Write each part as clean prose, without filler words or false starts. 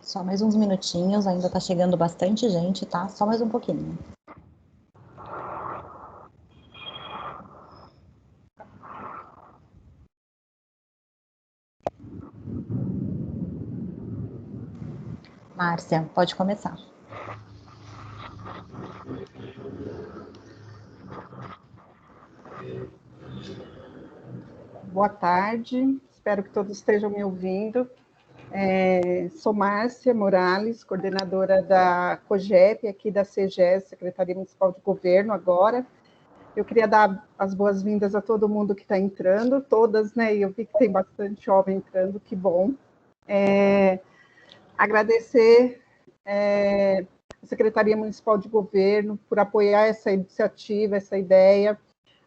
Só mais uns minutinhos, ainda está chegando bastante gente, tá? Só mais um pouquinho. Márcia, pode começar. Boa tarde, espero que todos estejam me ouvindo. Sou Márcia Morales, coordenadora da COGEP, aqui da CGES, Secretaria Municipal de Governo, agora. Eu queria dar as boas-vindas a todo mundo que está entrando, todas, né? E eu vi que tem bastante jovem entrando, que bom. Agradecer a Secretaria Municipal de Governo por apoiar essa iniciativa, essa ideia,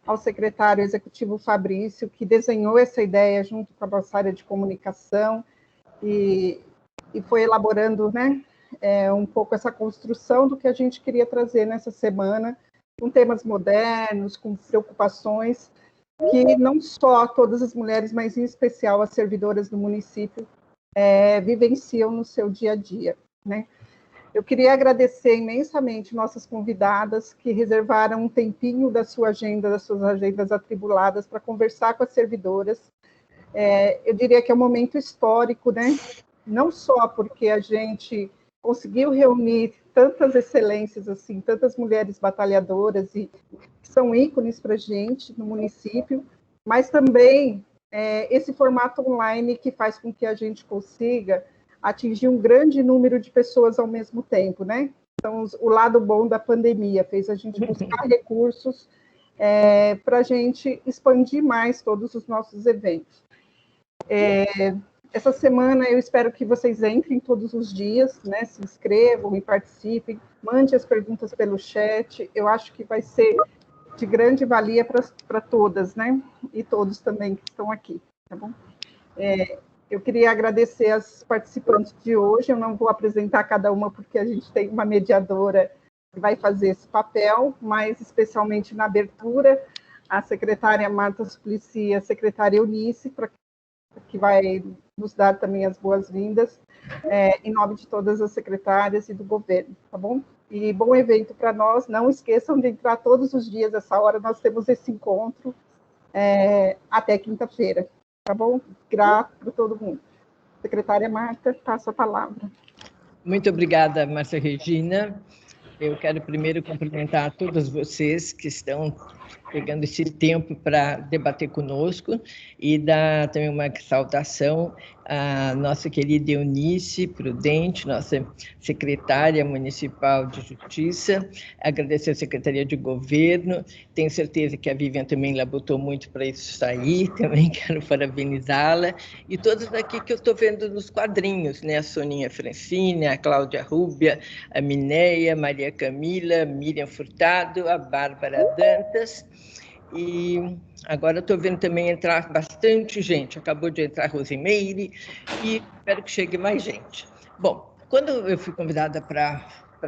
ao secretário executivo Fabrício, que desenhou essa ideia junto com a nossa área de comunicação e foi elaborando, né, um pouco essa construção do que a gente queria trazer nessa semana, com temas modernos, com preocupações que não só todas as mulheres, mas em especial as servidoras do município vivenciam no seu dia a dia, né? Eu queria agradecer imensamente nossas convidadas que reservaram um tempinho da sua agenda, das suas agendas atribuladas, para conversar com as servidoras. Eu diria que é um momento histórico, né? Não só porque a gente conseguiu reunir tantas excelências, assim, tantas mulheres batalhadoras e que são ícones para a gente no município, mas também esse formato online que faz com que a gente consiga atingir um grande número de pessoas ao mesmo tempo, né? Então, o lado bom da pandemia fez a gente buscar recursos para a gente expandir mais todos os nossos eventos. Essa semana eu espero que vocês entrem todos os dias, né? Se inscrevam e participem, mande as perguntas pelo chat, eu acho que vai ser de grande valia para todas, né? E todos também que estão aqui, tá bom? Eu queria agradecer as participantes de hoje, eu não vou apresentar cada uma porque a gente tem uma mediadora que vai fazer esse papel, mas especialmente na abertura, a secretária Marta Suplicy e a secretária Eunice, que vai nos dar também as boas-vindas, em nome de todas as secretárias e do governo, tá bom? E bom evento para nós, não esqueçam de entrar todos os dias, essa hora nós temos esse encontro até quinta-feira. Tá bom? Grato para todo mundo. Secretária Marta, passo a palavra. Muito obrigada, Márcia Regina. Eu quero primeiro cumprimentar todos vocês que estão pegando esse tempo para debater conosco e dar também uma saudação à nossa querida Eunice Prudente, nossa secretária municipal de Justiça, agradecer a Secretaria de Governo, tenho certeza que a Vivian também labutou muito para isso sair, também quero parabenizá-la, e todos aqui que eu estou vendo nos quadrinhos, né? A Soninha Francine, a Cláudia Rúbia, a Mineia, Maria Camila, Miriam Furtado, a Bárbara Dantas, e agora estou vendo também entrar bastante gente, acabou de entrar a Rosimeire, e espero que chegue mais gente. Bom, quando eu fui convidada para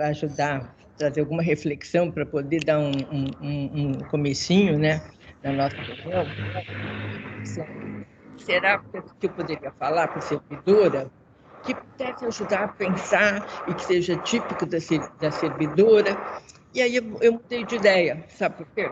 ajudar, trazer alguma reflexão, para poder dar um comecinho, né, na nossa reunião, será que eu poderia falar para a servidora que pudesse ajudar a pensar e que seja típico da servidora? E aí eu mudei de ideia, sabe por quê?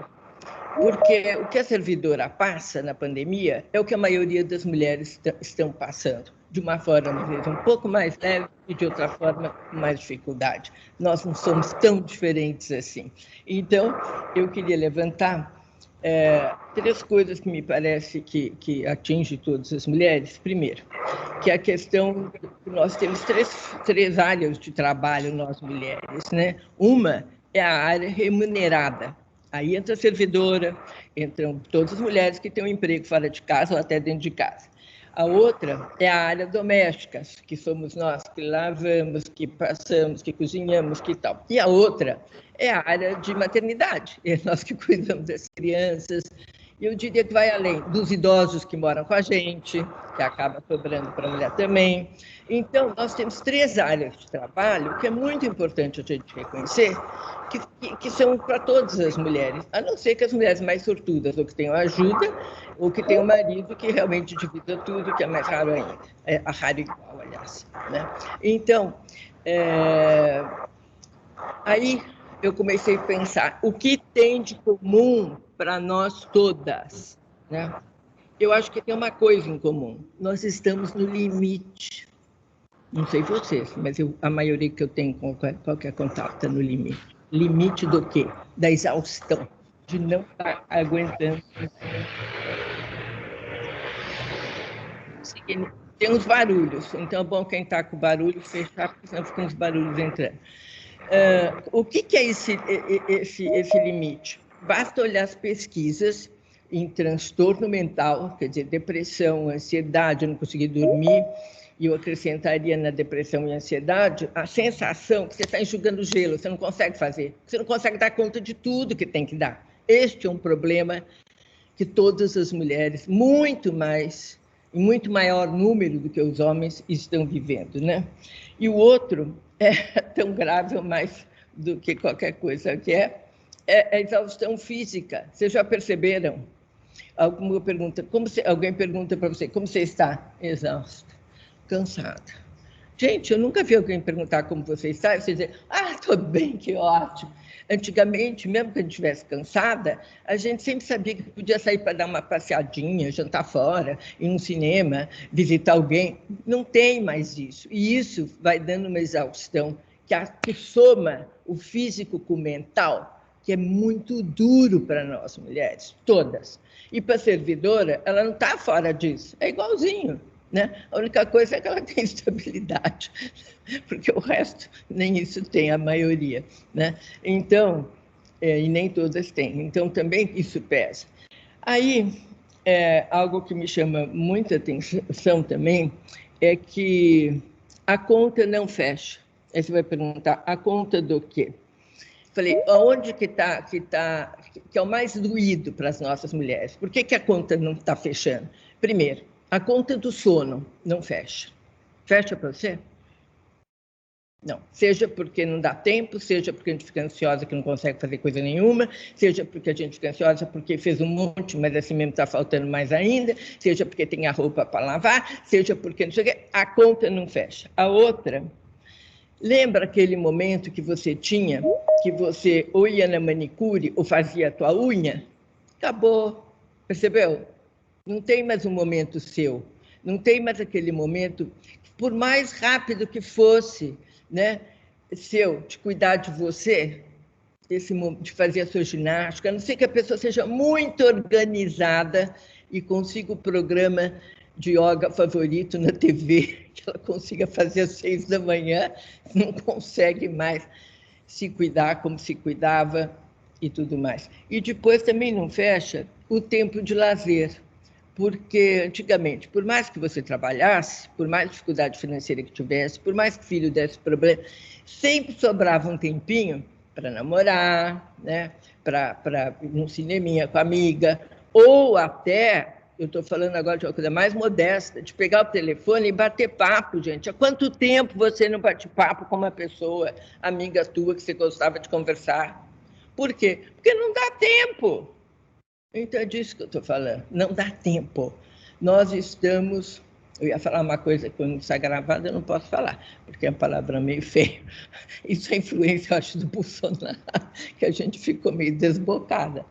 Porque o que a servidora passa na pandemia é o que a maioria das mulheres estão passando, de uma forma, às vezes, um pouco mais leve e de outra forma, com mais dificuldade. Nós não somos tão diferentes assim. Então, eu queria levantar três coisas que me parece que atinge todas as mulheres. Primeiro, que é a questão que nós temos três áreas de trabalho, nós mulheres, né? Uma é a área remunerada. Aí entra a servidora, entram todas as mulheres que têm um emprego fora de casa ou até dentro de casa. A outra é a área doméstica, que somos nós que lavamos, que passamos, que cozinhamos, que tal. E a outra é a área de maternidade, é nós que cuidamos das crianças E eu diria que vai além dos idosos que moram com a gente, que acaba sobrando para a mulher também. Então, nós temos 3 áreas de trabalho que é muito importante a gente reconhecer, que são para todas as mulheres, a não ser que as mulheres mais sortudas, ou que tenham ajuda, ou que tenham marido que realmente divida tudo, que é mais raro ainda. É a raro igual, aliás. Né? Então, aí eu comecei a pensar o que tem de comum para nós todas, né? Eu acho que tem uma coisa em comum. Nós estamos no limite. Não sei vocês, mas a maioria que eu tenho com qualquer contato está no limite. Limite do quê? Da exaustão, de não estar aguentando. Tem uns barulhos, então é bom quem está com barulho fechar, porque senão ficam uns barulhos entrando. O que é esse limite? Basta olhar as pesquisas em transtorno mental, quer dizer, depressão, ansiedade, não conseguir dormir, e eu acrescentaria na depressão e ansiedade a sensação que você está enxugando gelo, você não consegue fazer, você não consegue dar conta de tudo que tem que dar. Este é um problema que todas as mulheres, muito mais, em muito maior número do que os homens, estão vivendo, né? E o outro é tão grave ou mais do que qualquer coisa, que é a exaustão física. Vocês já perceberam? Alguém pergunta para você, como você está? Exausta, cansada. Gente, eu nunca vi alguém perguntar como você está, e você dizer, estou bem, que ótimo. Antigamente, mesmo que a gente estivesse cansada, a gente sempre sabia que podia sair para dar uma passeadinha, jantar fora, ir num cinema, visitar alguém. Não tem mais isso. E isso vai dando uma exaustão que soma o físico com o mental, que é muito duro para nós mulheres, todas. E para a servidora, ela não está fora disso, é igualzinho. Né? A única coisa é que ela tem estabilidade, porque o resto nem isso tem, a maioria. Né? Então, e nem todas têm. Então, também isso pesa. Aí, algo que me chama muita atenção também é que a conta não fecha. Aí você vai perguntar, a conta do quê? Falei, onde que é o mais doído para as nossas mulheres? Por que a conta não está fechando? Primeiro, a conta do sono não fecha. Fecha para você? Não. Seja porque não dá tempo, seja porque a gente fica ansiosa que não consegue fazer coisa nenhuma, seja porque a gente fica ansiosa porque fez um monte, mas assim mesmo está faltando mais ainda, seja porque tem a roupa para lavar, seja porque não sei o quê, a conta não fecha. A outra, lembra aquele momento que você tinha, que você ou ia na manicure ou fazia a tua unha? Acabou. Percebeu? Não tem mais um momento seu, não tem mais aquele momento, por mais rápido que fosse, né, seu, de cuidar de você, de fazer a sua ginástica, a não ser que a pessoa seja muito organizada e consiga o programa de yoga favorito na TV, que ela consiga fazer às 6 da manhã, não consegue mais se cuidar como se cuidava e tudo mais. E depois também não fecha o tempo de lazer, porque antigamente, por mais que você trabalhasse, por mais dificuldade financeira que tivesse, por mais que o filho desse problema, sempre sobrava um tempinho para namorar, né? Para ir num cineminha com a amiga, ou até, eu estou falando agora de uma coisa mais modesta, de pegar o telefone e bater papo, gente. Há quanto tempo você não bate papo com uma pessoa, amiga tua, que você gostava de conversar? Por quê? Porque não dá tempo. Então é disso que eu estou falando, não dá tempo. Nós estamos, eu ia falar uma coisa que quando está gravada eu não posso falar, porque é uma palavra meio feia. Isso é influência, eu acho, do Bolsonaro, que a gente ficou meio desbocada.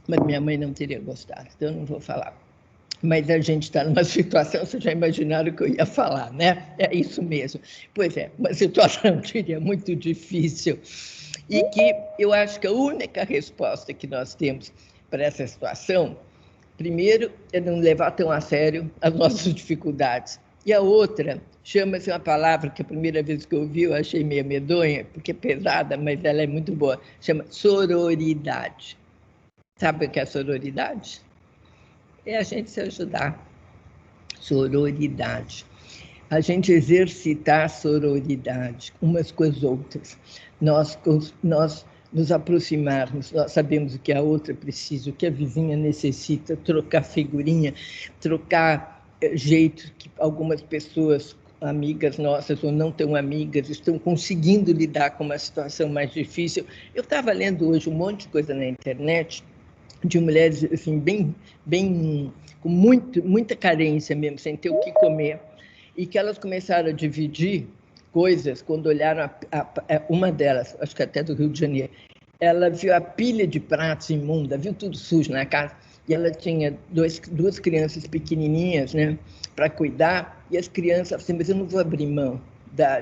Mas minha mãe não teria gostado, então eu não vou falar. Mas a gente está numa situação, vocês já imaginaram o que eu ia falar, né? É isso mesmo. Pois é, uma situação que seria muito difícil. E que eu acho que a única resposta que nós temos para essa situação, primeiro, é não levar tão a sério as nossas dificuldades. E a outra, chama-se uma palavra que a primeira vez que eu ouvi eu achei meio medonha, porque é pesada, mas ela é muito boa, chama sororidade. Sabe o que é sororidade? É a gente se ajudar. Sororidade. A gente exercitar a sororidade umas com as outras. Nós nos aproximarmos, nós sabemos o que a outra precisa, o que a vizinha necessita, trocar figurinha, trocar jeito que algumas pessoas, amigas nossas ou não tão amigas, estão conseguindo lidar com uma situação mais difícil. Eu estava lendo hoje um monte de coisa na internet de mulheres assim, com muita carência mesmo, sem ter o que comer, e que elas começaram a dividir coisas quando olharam uma delas, acho que até do Rio de Janeiro, ela viu a pilha de pratos imunda, viu tudo sujo na casa, e ela tinha duas crianças pequenininhas, né, para cuidar, e as crianças assim, mas eu não vou abrir mão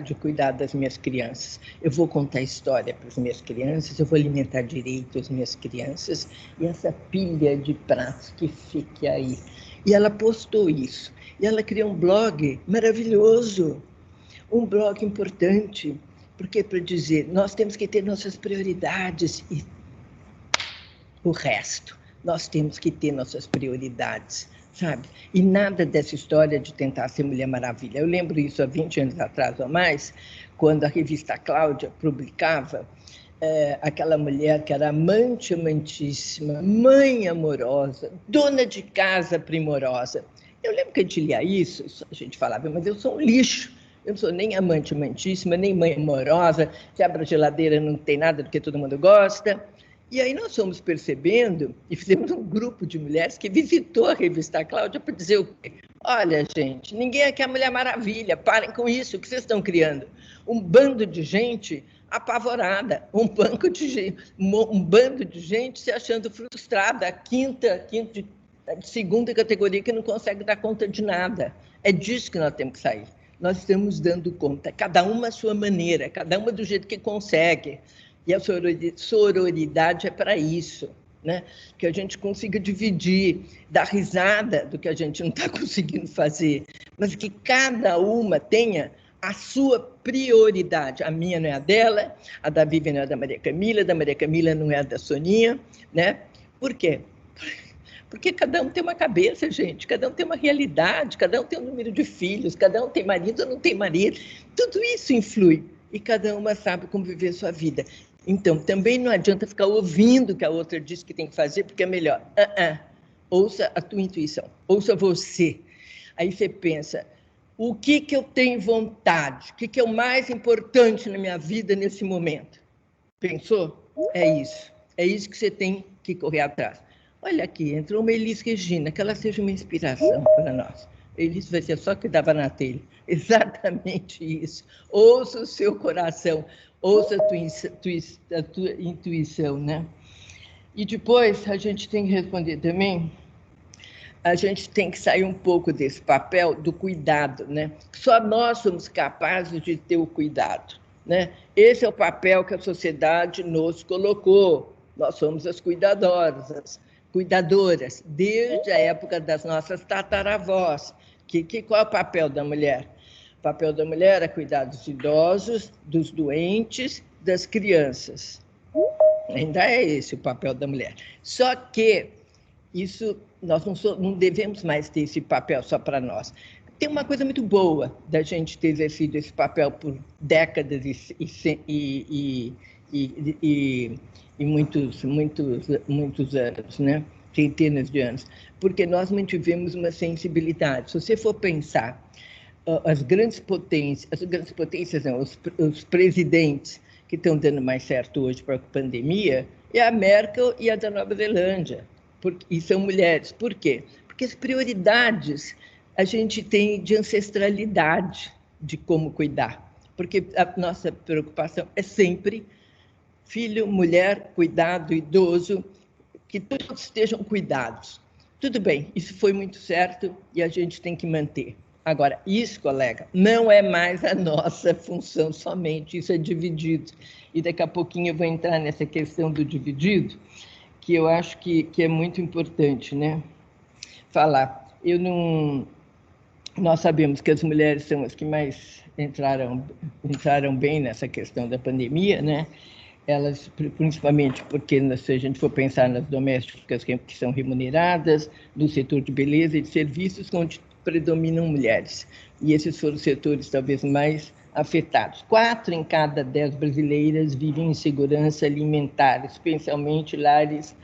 de cuidar das minhas crianças, eu vou contar história para as minhas crianças, eu vou alimentar direito as minhas crianças, e essa pilha de pratos que fique aí. E ela postou isso, e ela criou um blog maravilhoso, um blog importante, porque para dizer, nós temos que ter nossas prioridades e o resto, nós temos que ter nossas prioridades, sabe? E nada dessa história de tentar ser Mulher Maravilha. Eu lembro isso há 20 anos atrás ou mais, quando a revista Cláudia publicava aquela mulher que era amante amantíssima, mãe amorosa, dona de casa primorosa. Eu lembro que a gente lia isso, a gente falava, mas eu sou um lixo. Eu não sou nem amante amantíssima, nem mãe amorosa, se abre a geladeira não tem nada do que todo mundo gosta. E aí nós fomos percebendo e fizemos um grupo de mulheres que visitou a revista Cláudia para dizer o quê? Olha, gente, ninguém aqui é Mulher Maravilha, parem com isso, o que vocês estão criando? Um bando de gente apavorada, um bando de gente se achando frustrada, a segunda categoria que não consegue dar conta de nada. É disso que nós temos que sair. Nós estamos dando conta, cada uma à sua maneira, cada uma do jeito que consegue. E a sororidade é para isso, né? Que a gente consiga dividir, dar risada do que a gente não está conseguindo fazer, mas que cada uma tenha a sua prioridade. A minha não é a dela, a da Vivian não é a da Maria Camila não é a da Soninha, né? Por quê? Porque cada um tem uma cabeça, gente, cada um tem uma realidade, cada um tem um número de filhos, cada um tem marido ou não tem marido, tudo isso influi, e cada uma sabe como viver sua vida. Então, também não adianta ficar ouvindo o que a outra diz que tem que fazer, porque é melhor. Ouça a tua intuição, ouça você. Aí você pensa, o que eu tenho vontade? O que é o mais importante na minha vida nesse momento? Pensou? É isso que você tem que correr atrás. Olha aqui, entrou uma Elis Regina, que ela seja uma inspiração para nós. Elis vai ser só que dava na telha. Exatamente isso. Ouça o seu coração, ouça a tua intuição, né? E depois a gente tem que responder também, a gente tem que sair um pouco desse papel do cuidado, né? Só nós somos capazes de ter o cuidado, né? Esse é o papel que a sociedade nos colocou. Nós somos as cuidadoras, desde a época das nossas tataravós. Qual é o papel da mulher? O papel da mulher é cuidar dos idosos, dos doentes, das crianças. Ainda é esse o papel da mulher. Só que isso nós não devemos mais ter esse papel só para nós. Tem uma coisa muito boa da gente ter exercido esse papel por décadas e muitos anos, né? Centenas de anos, porque nós mantivemos uma sensibilidade. Se você for pensar, as grandes potências não, os presidentes que estão dando mais certo hoje para a pandemia, é a Merkel e a da Nova Zelândia, e são mulheres. Por quê? Porque as prioridades a gente tem de ancestralidade, de como cuidar, porque a nossa preocupação é sempre filho, mulher, cuidado, idoso, que todos estejam cuidados. Tudo bem, isso foi muito certo e a gente tem que manter. Agora, isso, colega, não é mais a nossa função somente, isso é dividido. E daqui a pouquinho eu vou entrar nessa questão do dividido, que eu acho que é muito importante, né? Falar. Nós sabemos que as mulheres são as que mais entraram bem nessa questão da pandemia, né? Elas, principalmente porque, se a gente for pensar nas domésticas que são remuneradas, no setor de beleza e de serviços, onde predominam mulheres. E esses foram os setores talvez mais afetados. 4 em cada 10 brasileiras vivem em insegurança alimentar, especialmente lares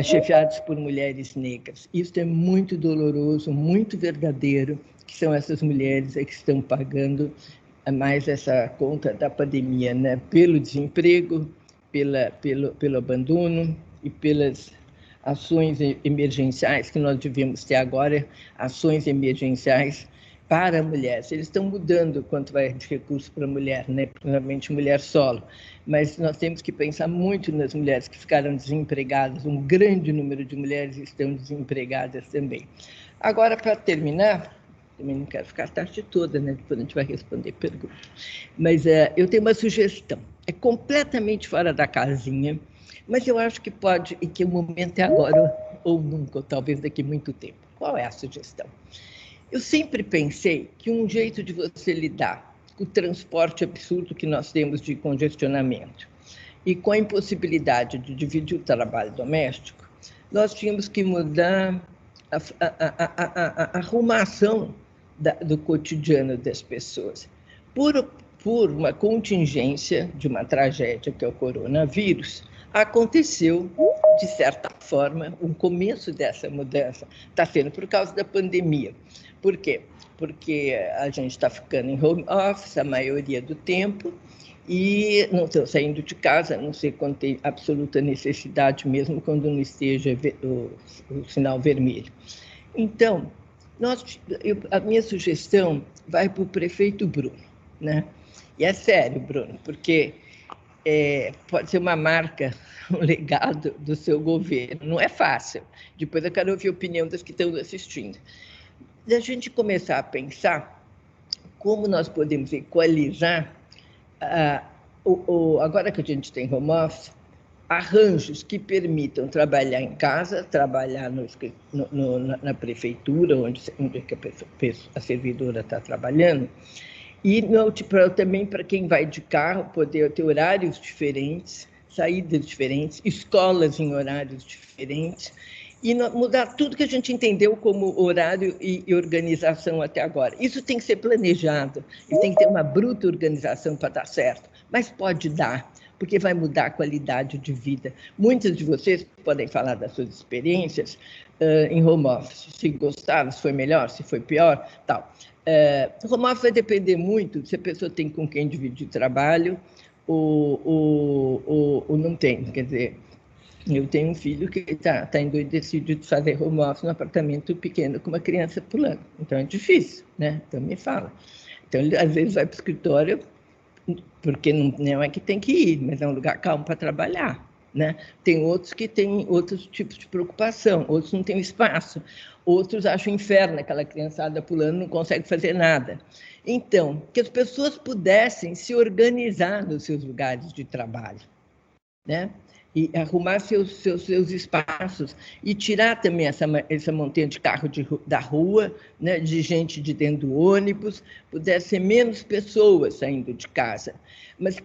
chefiados por mulheres negras. Isso é muito doloroso, muito verdadeiro, que são essas mulheres que estão pagando mais essa conta da pandemia, né? Pelo desemprego, pelo abandono e pelas ações emergenciais que nós devemos ter agora, ações emergenciais para mulheres. Eles estão mudando quanto vai de recursos para a mulher, né? Principalmente mulher solo. Mas nós temos que pensar muito nas mulheres que ficaram desempregadas. Um grande número de mulheres estão desempregadas também. Agora, para terminar, também não quero ficar a tarde toda, né? Depois a gente vai responder perguntas. Mas eu tenho uma sugestão. É completamente fora da casinha, mas eu acho que pode, e que o momento é agora ou nunca, ou talvez daqui a muito tempo. Qual é a sugestão? Eu sempre pensei que um jeito de você lidar com o transporte absurdo que nós temos de congestionamento e com a impossibilidade de dividir o trabalho doméstico, nós tínhamos que mudar a arrumação do cotidiano das pessoas. Por uma contingência de uma tragédia que é o coronavírus, aconteceu, de certa forma, o começo dessa mudança está sendo por causa da pandemia. Por quê? Porque a gente está ficando em home office a maioria do tempo e não estou saindo de casa, a não ser quando tem absoluta necessidade, mesmo quando não esteja o sinal vermelho. Então, a minha sugestão vai para o prefeito Bruno, né? E é sério, Bruno, porque pode ser uma marca, um legado do seu governo. Não é fácil. Depois eu quero ouvir a opinião das que estão assistindo. Da gente começar a pensar como nós podemos equalizar, agora que a gente tem home office, arranjos que permitam trabalhar em casa, trabalhar na prefeitura, onde a servidora está trabalhando, e também para quem vai de carro poder ter horários diferentes, saídas diferentes, escolas em horários diferentes, e mudar tudo que a gente entendeu como horário e organização até agora. Isso tem que ser planejado, e tem que ter uma bruta organização para dar certo, mas pode dar, porque vai mudar a qualidade de vida. Muitos de vocês podem falar das suas experiências em home office, se gostaram, se foi melhor, se foi pior, tal. Home office vai depender muito se a pessoa tem com quem dividir trabalho ou não tem, quer dizer... Eu tenho um filho que está endoidecido de fazer home office num apartamento pequeno com uma criança pulando. Então, é difícil, né? Então, me fala. Então, ele às vezes vai para o escritório, porque não é que tem que ir, mas é um lugar calmo para trabalhar, né? Tem outros que têm outros tipos de preocupação, outros não têm espaço, outros acham inferno aquela criançada pulando, não consegue fazer nada. Então, que as pessoas pudessem se organizar nos seus lugares de trabalho, né? E arrumar seus espaços e tirar também essa montanha de carro da rua, né, de gente de dentro do ônibus, pudesse ser menos pessoas saindo de casa. Mas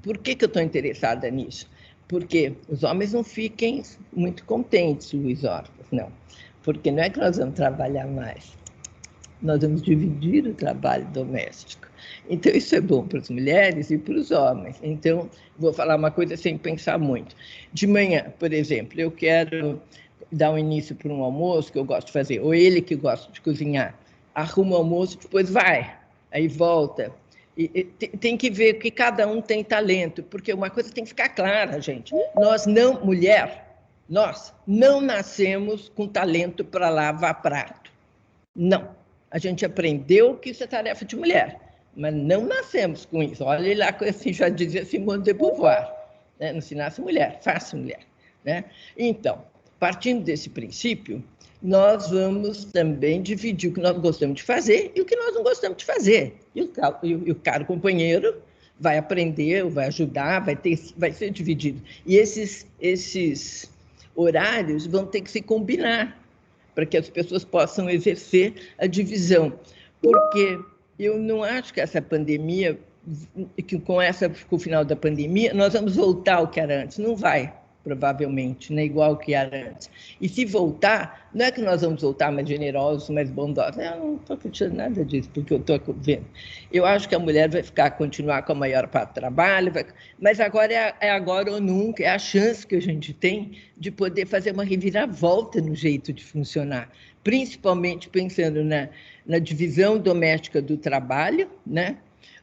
por que eu estou interessada nisso? Porque os homens não fiquem muito contentes, Luiz Ortas, não. Porque não é que nós vamos trabalhar mais, nós vamos dividir o trabalho doméstico. Então, isso é bom para as mulheres e para os homens. Então, vou falar uma coisa sem pensar muito. De manhã, por exemplo, eu quero dar um início para um almoço que eu gosto de fazer, ou ele que gosta de cozinhar, arruma o almoço, depois vai, aí volta. E tem que ver que cada um tem talento, porque uma coisa tem que ficar clara, gente. Nós não nascemos com talento para lavar prato. Não. A gente aprendeu que isso é tarefa de mulher. Mas não nascemos com isso. Olha lá, assim, já dizia Simone de Beauvoir, né? Não se nasce mulher, faz mulher, né? Então, partindo desse princípio, nós vamos também dividir o que nós gostamos de fazer e o que nós não gostamos de fazer. E o caro companheiro vai aprender, vai ajudar, vai ser dividido. E esses horários vão ter que se combinar para que as pessoas possam exercer a divisão. Porque... eu não acho que essa pandemia, com o final da pandemia, nós vamos voltar ao que era antes. Não vai, provavelmente, né? Igual que era antes. E se voltar, não é que nós vamos voltar mais generosos, mais bondosos. Eu não estou criticando nada disso, porque eu estou vendo. Eu acho que a mulher vai continuar com a maior parte do trabalho, mas agora é agora ou nunca, é a chance que a gente tem de poder fazer uma reviravolta no jeito de funcionar, principalmente pensando na divisão doméstica do trabalho, né?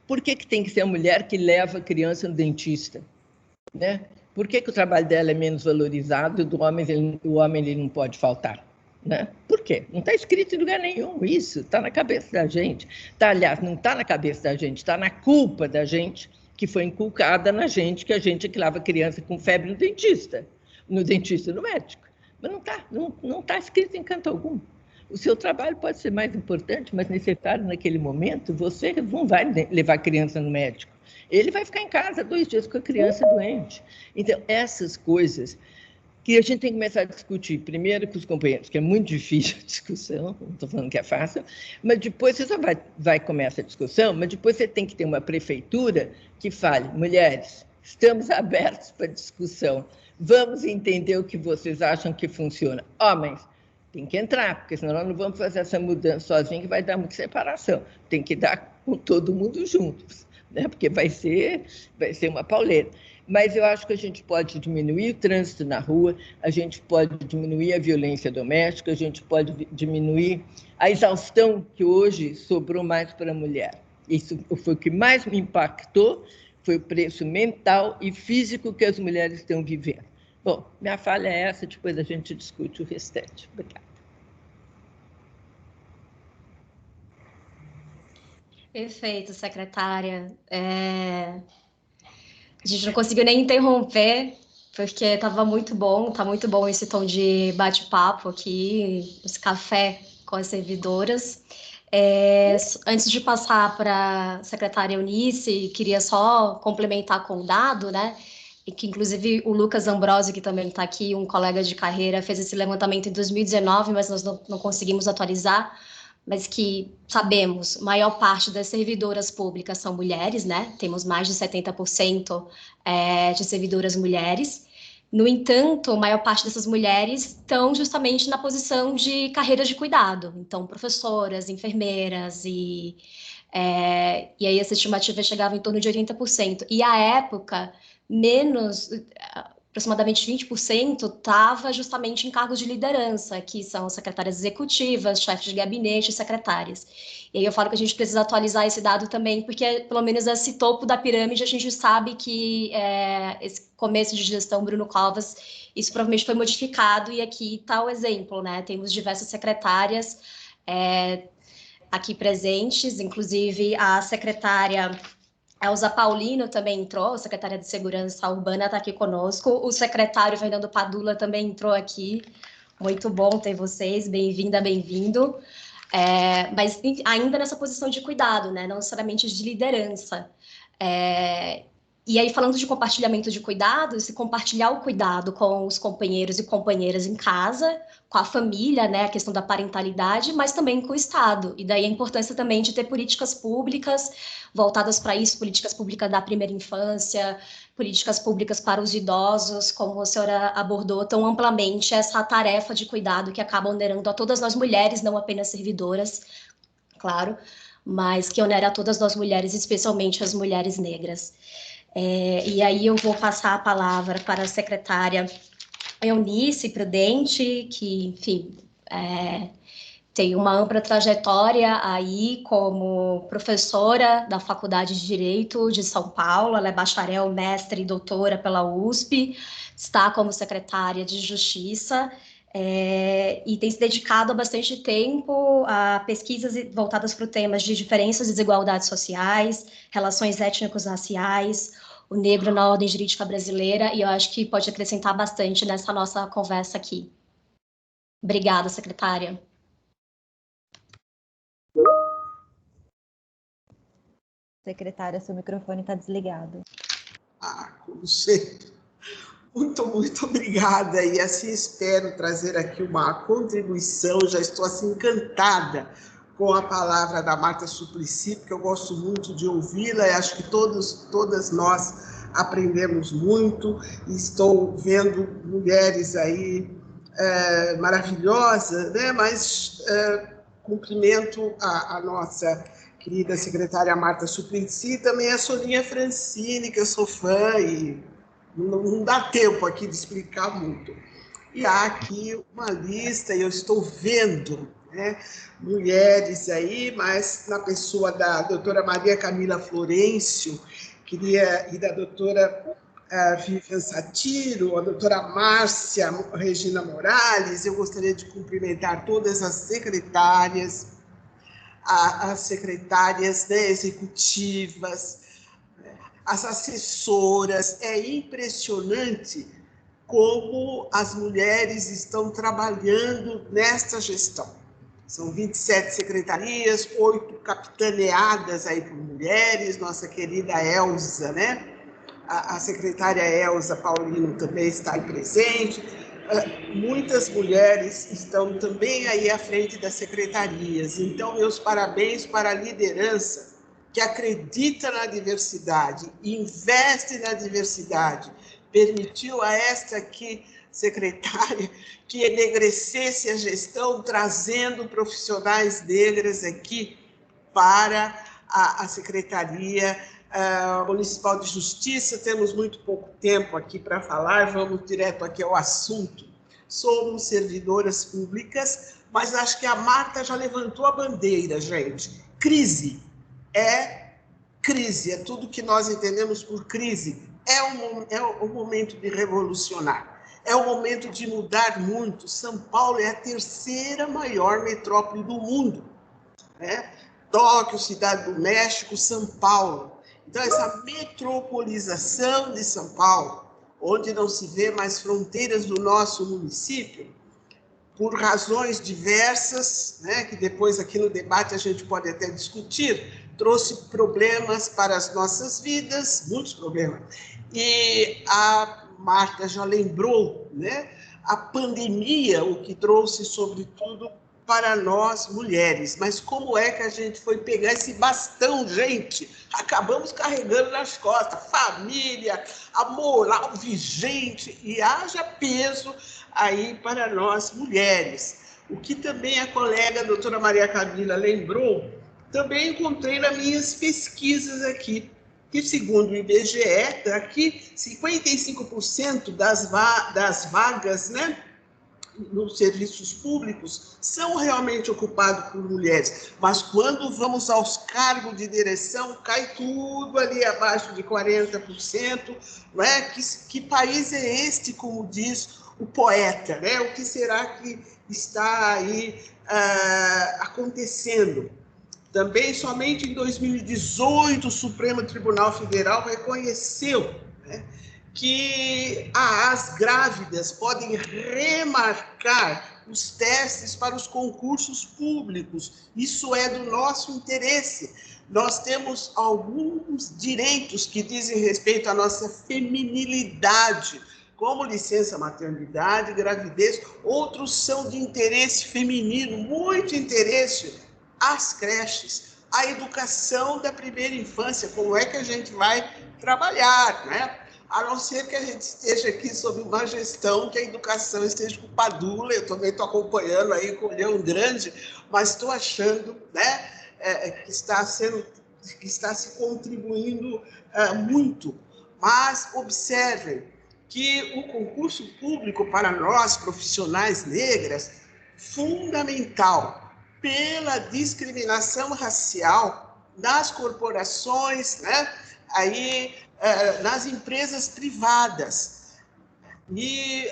Por que tem que ser a mulher que leva a criança no dentista, né? Por que o trabalho dela é menos valorizado e o homem ele não pode faltar? Né? Por quê? Não está escrito em lugar nenhum isso, está na cabeça da gente. Aliás, não está na cabeça da gente, está na culpa da gente, que foi inculcada na gente, que a gente é que leva a criança com febre no dentista no médico. Mas não está escrito em canto algum. O seu trabalho pode ser mais importante, mas necessário naquele momento, você não vai levar a criança no médico. Ele vai ficar em casa 2 dias com a criança doente. Então, essas coisas que a gente tem que começar a discutir, primeiro com os companheiros, que é muito difícil a discussão, não estou falando que é fácil, mas depois você só vai começar a discussão, mas depois você tem que ter uma prefeitura que fale, mulheres, estamos abertos para discussão, vamos entender o que vocês acham que funciona. Homens, tem que entrar, porque senão nós não vamos fazer essa mudança sozinhos, que vai dar muita separação. Tem que dar com todo mundo juntos, né? Porque vai ser uma pauleira. Mas eu acho que a gente pode diminuir o trânsito na rua, a gente pode diminuir a violência doméstica, a gente pode diminuir a exaustão que hoje sobrou mais para a mulher. Isso foi o que mais me impactou, foi o preço mental e físico que as mulheres estão vivendo. Bom, minha falha é essa, depois a gente discute o restante. Obrigada. Perfeito, secretária. A gente não conseguiu nem interromper, porque estava muito bom, está muito bom esse tom de bate-papo aqui, esse café com as servidoras. Antes de passar para a secretária Eunice, queria só complementar com o dado, né? E que, inclusive, o Lucas Ambrosio, que também está aqui, um colega de carreira, fez esse levantamento em 2019, mas nós não conseguimos atualizar, mas que sabemos, maior parte das servidoras públicas são mulheres, né? Temos mais de 70% de servidoras mulheres. No entanto, a maior parte dessas mulheres estão justamente na posição de carreiras de cuidado. Então, professoras, enfermeiras, e aí essa estimativa chegava em torno de 80%. E, à época, aproximadamente 20% estava justamente em cargos de liderança, que são secretárias executivas, chefes de gabinete e secretárias. E aí eu falo que a gente precisa atualizar esse dado também, porque pelo menos esse topo da pirâmide a gente sabe que esse começo de gestão Bruno Covas, isso provavelmente foi modificado, e aqui está o exemplo, né? Temos diversas secretárias aqui presentes, inclusive a secretária Elza Paulino também entrou, a secretária de Segurança Urbana está aqui conosco. O secretário Fernando Padula também entrou aqui. Muito bom ter vocês, bem-vinda, bem-vindo. Mas ainda nessa posição de cuidado, né? Não necessariamente de liderança. E aí, falando de compartilhamento de cuidados, se compartilhar o cuidado com os companheiros e companheiras em casa, com a família, né, a questão da parentalidade, mas também com o Estado. E daí a importância também de ter políticas públicas voltadas para isso, políticas públicas da primeira infância, políticas públicas para os idosos, como a senhora abordou tão amplamente essa tarefa de cuidado que acaba onerando a todas nós mulheres, não apenas servidoras, claro, mas que onera a todas nós mulheres, especialmente as mulheres negras. E aí eu vou passar a palavra para a secretária Eunice Prudente, que, enfim, tem uma ampla trajetória aí como professora da Faculdade de Direito de São Paulo, ela é bacharel, mestre e doutora pela USP, está como secretária de Justiça, e tem se dedicado há bastante tempo a pesquisas voltadas para temas de diferenças e desigualdades sociais, relações étnico-raciais, o negro na ordem jurídica brasileira, e eu acho que pode acrescentar bastante nessa nossa conversa aqui. Obrigada, secretária. Secretária, seu microfone está desligado. Como sempre. Muito obrigada, e assim espero trazer aqui uma contribuição, já estou assim encantada com a palavra da Marta Suplicy, porque eu gosto muito de ouvi-la, e acho que todas nós aprendemos muito, e estou vendo mulheres aí maravilhosas, né? Mas cumprimento a nossa querida secretária Marta Suplicy, também a Soninha Francine, que eu sou fã, e não dá tempo aqui de explicar muito. E há aqui uma lista, e eu estou vendo, né, mulheres aí, mas na pessoa da doutora Maria Camila Florencio, e da doutora Vivian Satiro, a doutora Márcia Regina Morales. Eu gostaria de cumprimentar todas as secretárias, as secretárias, né, executivas, as assessoras. É impressionante como as mulheres estão trabalhando nesta gestão. São 27 secretarias, 8 capitaneadas aí por mulheres, nossa querida Elza, né? A secretária Elza Paulino também está presente. Muitas mulheres estão também aí à frente das secretarias. Então, meus parabéns para a liderança que acredita na diversidade, investe na diversidade, permitiu a esta aqui, secretária, que enegrecesse a gestão, trazendo profissionais negras aqui para a Secretaria Municipal de Justiça. Temos muito pouco tempo aqui para falar, vamos direto aqui ao assunto. Somos servidoras públicas, mas acho que a Marta já levantou a bandeira, gente. Crise é tudo que nós entendemos por crise. É o momento de revolucionar, é o momento de mudar muito. São Paulo é a terceira maior metrópole do mundo, né? Tóquio, Cidade do México, São Paulo. Então, essa metropolização de São Paulo, onde não se vê mais fronteiras do nosso município, por razões diversas, né, que depois aqui no debate a gente pode até discutir, trouxe problemas para as nossas vidas, muitos problemas. E a Marta já lembrou, né, a pandemia, o que trouxe, sobretudo, para nós mulheres. Mas como é que a gente foi pegar esse bastão, gente? Acabamos carregando nas costas, família, a moral vigente, e haja peso aí para nós mulheres. O que também a colega a doutora Maria Camila lembrou, também encontrei nas minhas pesquisas aqui, que segundo o IBGE, aqui 55% das vagas, né, nos serviços públicos são realmente ocupados por mulheres, mas quando vamos aos cargos de direção, cai tudo ali abaixo de 40%, não é? Que país é este, como diz o poeta, né? O que será que está aí acontecendo? Também, somente em 2018, o Supremo Tribunal Federal reconheceu, né, que as grávidas podem remarcar os testes para os concursos públicos. Isso é do nosso interesse. Nós temos alguns direitos que dizem respeito à nossa feminilidade, como licença maternidade, gravidez. Outros são de interesse feminino, muito interesse. As creches, a educação da primeira infância, como é que a gente vai trabalhar, né? A não ser que a gente esteja aqui sob uma gestão que a educação esteja com padula. Eu também estou acompanhando aí com o Leão Grande, mas estou achando, né, que está se contribuindo muito. Mas observem que o concurso público para nós, profissionais negras, fundamental pela discriminação racial nas corporações, né, aí, nas empresas privadas, e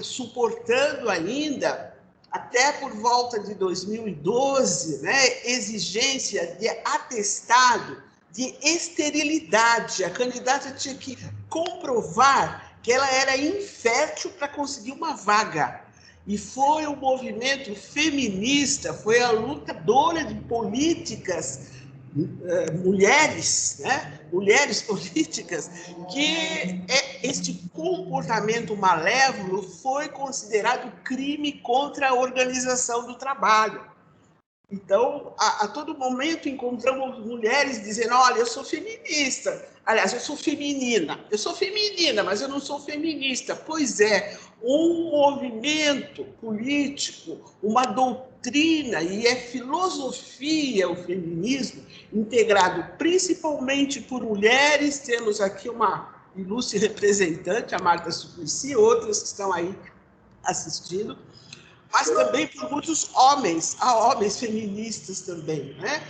suportando ainda, até por volta de 2012, né, exigência de atestado de esterilidade. A candidata tinha que comprovar que ela era infértil para conseguir uma vaga. E foi o movimento feminista, foi a lutadora de políticas, mulheres, né? Mulheres políticas, que este comportamento malévolo foi considerado crime contra a organização do trabalho. Então, a todo momento encontramos mulheres dizendo, olha, eu sou feminista. Aliás, eu sou feminina. Eu sou feminina, mas eu não sou feminista. Pois é, um movimento político, uma doutrina, e é filosofia o feminismo, integrado principalmente por mulheres. Temos aqui uma ilustre representante, a Marta Suplicy, outras que estão aí assistindo, mas também por muitos homens, há homens feministas também, né?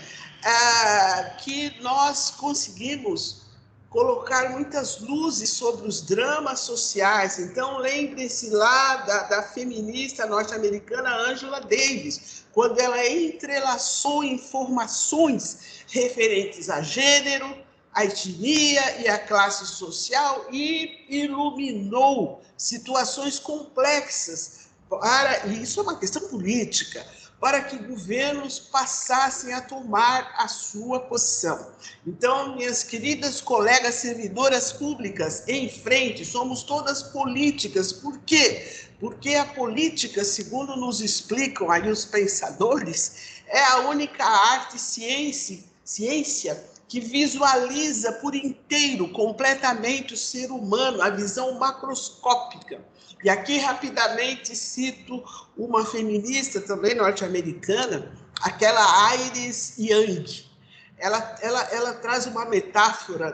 Que nós conseguimos colocar muitas luzes sobre os dramas sociais. Então, lembre-se lá da feminista norte-americana Angela Davis, quando ela entrelaçou informações referentes a gênero, a etnia e a classe social e iluminou situações complexas. E isso é uma questão política, para que governos passassem a tomar a sua posição. Então, minhas queridas colegas servidoras públicas, em frente, somos todas políticas. Por quê? Porque a política, segundo nos explicam aí os pensadores, é a única arte ciência que visualiza por inteiro, completamente o ser humano, a visão macroscópica. E aqui, rapidamente, cito uma feminista também norte-americana, aquela Iris Young. Ela traz uma metáfora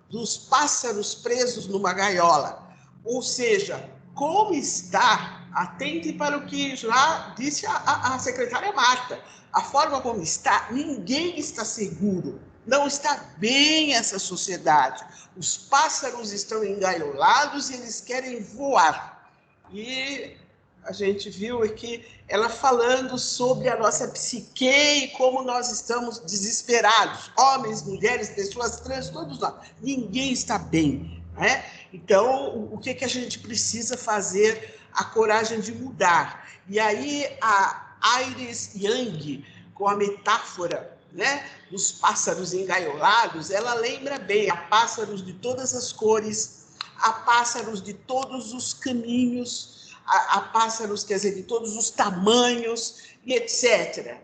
dos pássaros presos numa gaiola. Ou seja, como está, atente para o que já disse a secretária Marta, a forma como está, ninguém está seguro. Não está bem essa sociedade. Os pássaros estão engaiolados e eles querem voar. E a gente viu aqui ela falando sobre a nossa psique e como nós estamos desesperados. Homens, mulheres, pessoas trans, todos nós. Ninguém está bem, né? Então, o que a gente precisa fazer? A coragem de mudar. E aí, a Iris Young, com a metáfora, né, dos pássaros engaiolados, ela lembra bem, há pássaros de todas as cores, há pássaros de todos os caminhos, há pássaros, quer dizer, de todos os tamanhos, e etc.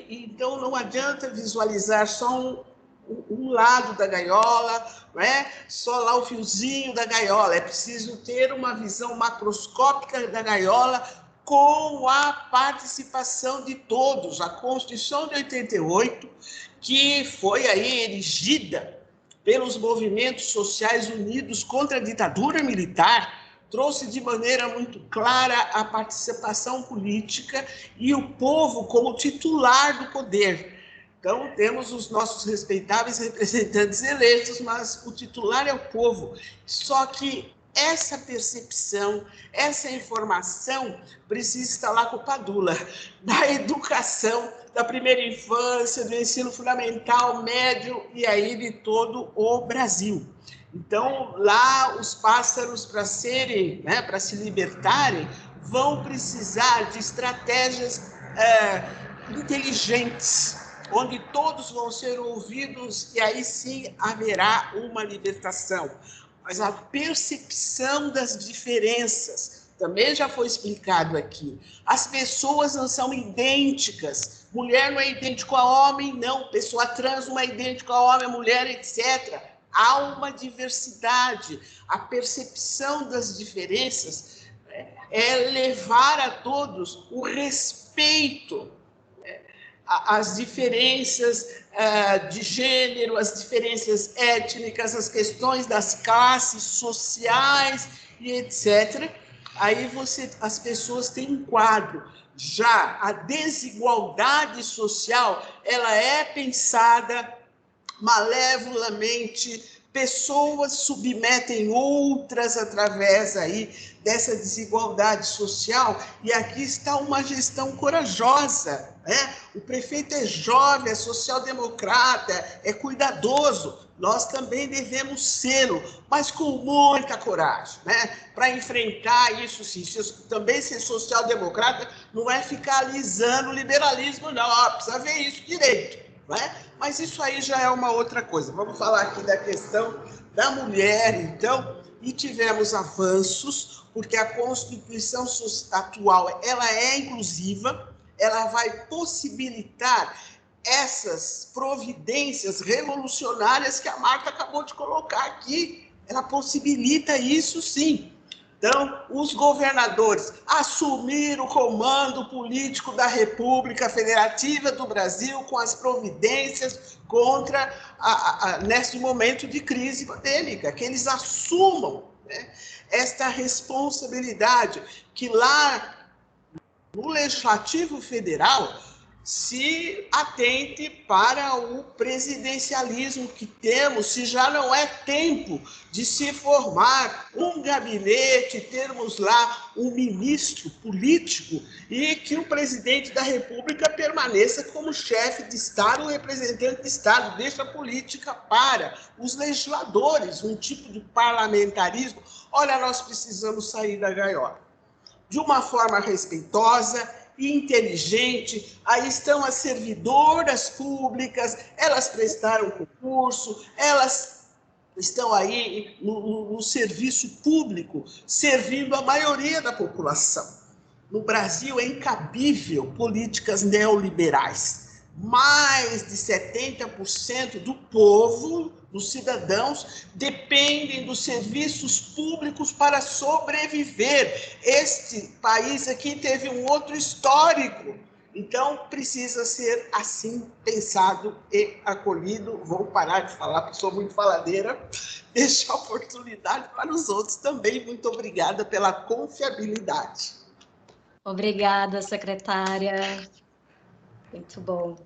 Então, não adianta visualizar só um lado da gaiola, né? Só lá o fiozinho da gaiola. É preciso ter uma visão macroscópica da gaiola, com a participação de todos. A Constituição de 88, que foi aí erigida pelos movimentos sociais unidos contra a ditadura militar, trouxe de maneira muito clara a participação política e o povo como titular do poder. Então, temos os nossos respeitáveis representantes eleitos, mas o titular é o povo. Só que essa percepção, essa informação precisa estar lá com o Padula, da educação, da primeira infância, do ensino fundamental, médio e aí de todo o Brasil. Então, lá os pássaros, para se libertarem, vão precisar de estratégias inteligentes, onde todos vão ser ouvidos e aí sim haverá uma libertação. Mas a percepção das diferenças, também já foi explicado aqui. As pessoas não são idênticas. Mulher não é idêntico a homem, não. Pessoa trans não é idêntico a homem, a mulher, etc. Há uma diversidade. A percepção das diferenças é levar a todos o respeito às diferenças de gênero, as diferenças étnicas, as questões das classes sociais e etc. Aí as pessoas têm um quadro. Já a desigualdade social, ela é pensada malevolamente, pessoas submetem outras através aí dessa desigualdade social, e aqui está uma gestão corajosa, né? O prefeito é jovem, é social-democrata, é cuidadoso, nós também devemos sê-lo, mas com muita coragem, né? Para enfrentar isso, sim. Também ser social-democrata não é ficar alisando o liberalismo, não, precisa ver isso direito, né? Mas isso aí já é uma outra coisa. Vamos falar aqui da questão da mulher, então, e tivemos avanços, porque a Constituição atual ela é inclusiva, ela vai possibilitar essas providências revolucionárias que a Marta acabou de colocar aqui. Ela possibilita isso, sim. Então, os governadores assumir o comando político da República Federativa do Brasil com as providências contra, nesse momento de crise pandêmica, que eles assumam, né, esta responsabilidade, que lá no Legislativo Federal se atente para o presidencialismo que temos, se já não é tempo de se formar um gabinete, termos lá um ministro político e que o presidente da República permaneça como chefe de Estado, representante de Estado, deixa a política para os legisladores, um tipo de parlamentarismo. Olha, nós precisamos sair da gaiola de uma forma respeitosa e inteligente. Aí estão as servidoras públicas, elas prestaram concurso, elas estão aí no serviço público, servindo a maioria da população. No Brasil é incabível políticas neoliberais. Mais de 70% do povo, dos cidadãos, dependem dos serviços públicos para sobreviver. Este país aqui teve um outro histórico, então precisa ser assim pensado e acolhido. Vou parar de falar, porque sou muito faladeira, deixar a oportunidade para os outros também. Muito obrigada pela confiabilidade. Obrigada, secretária. Muito bom.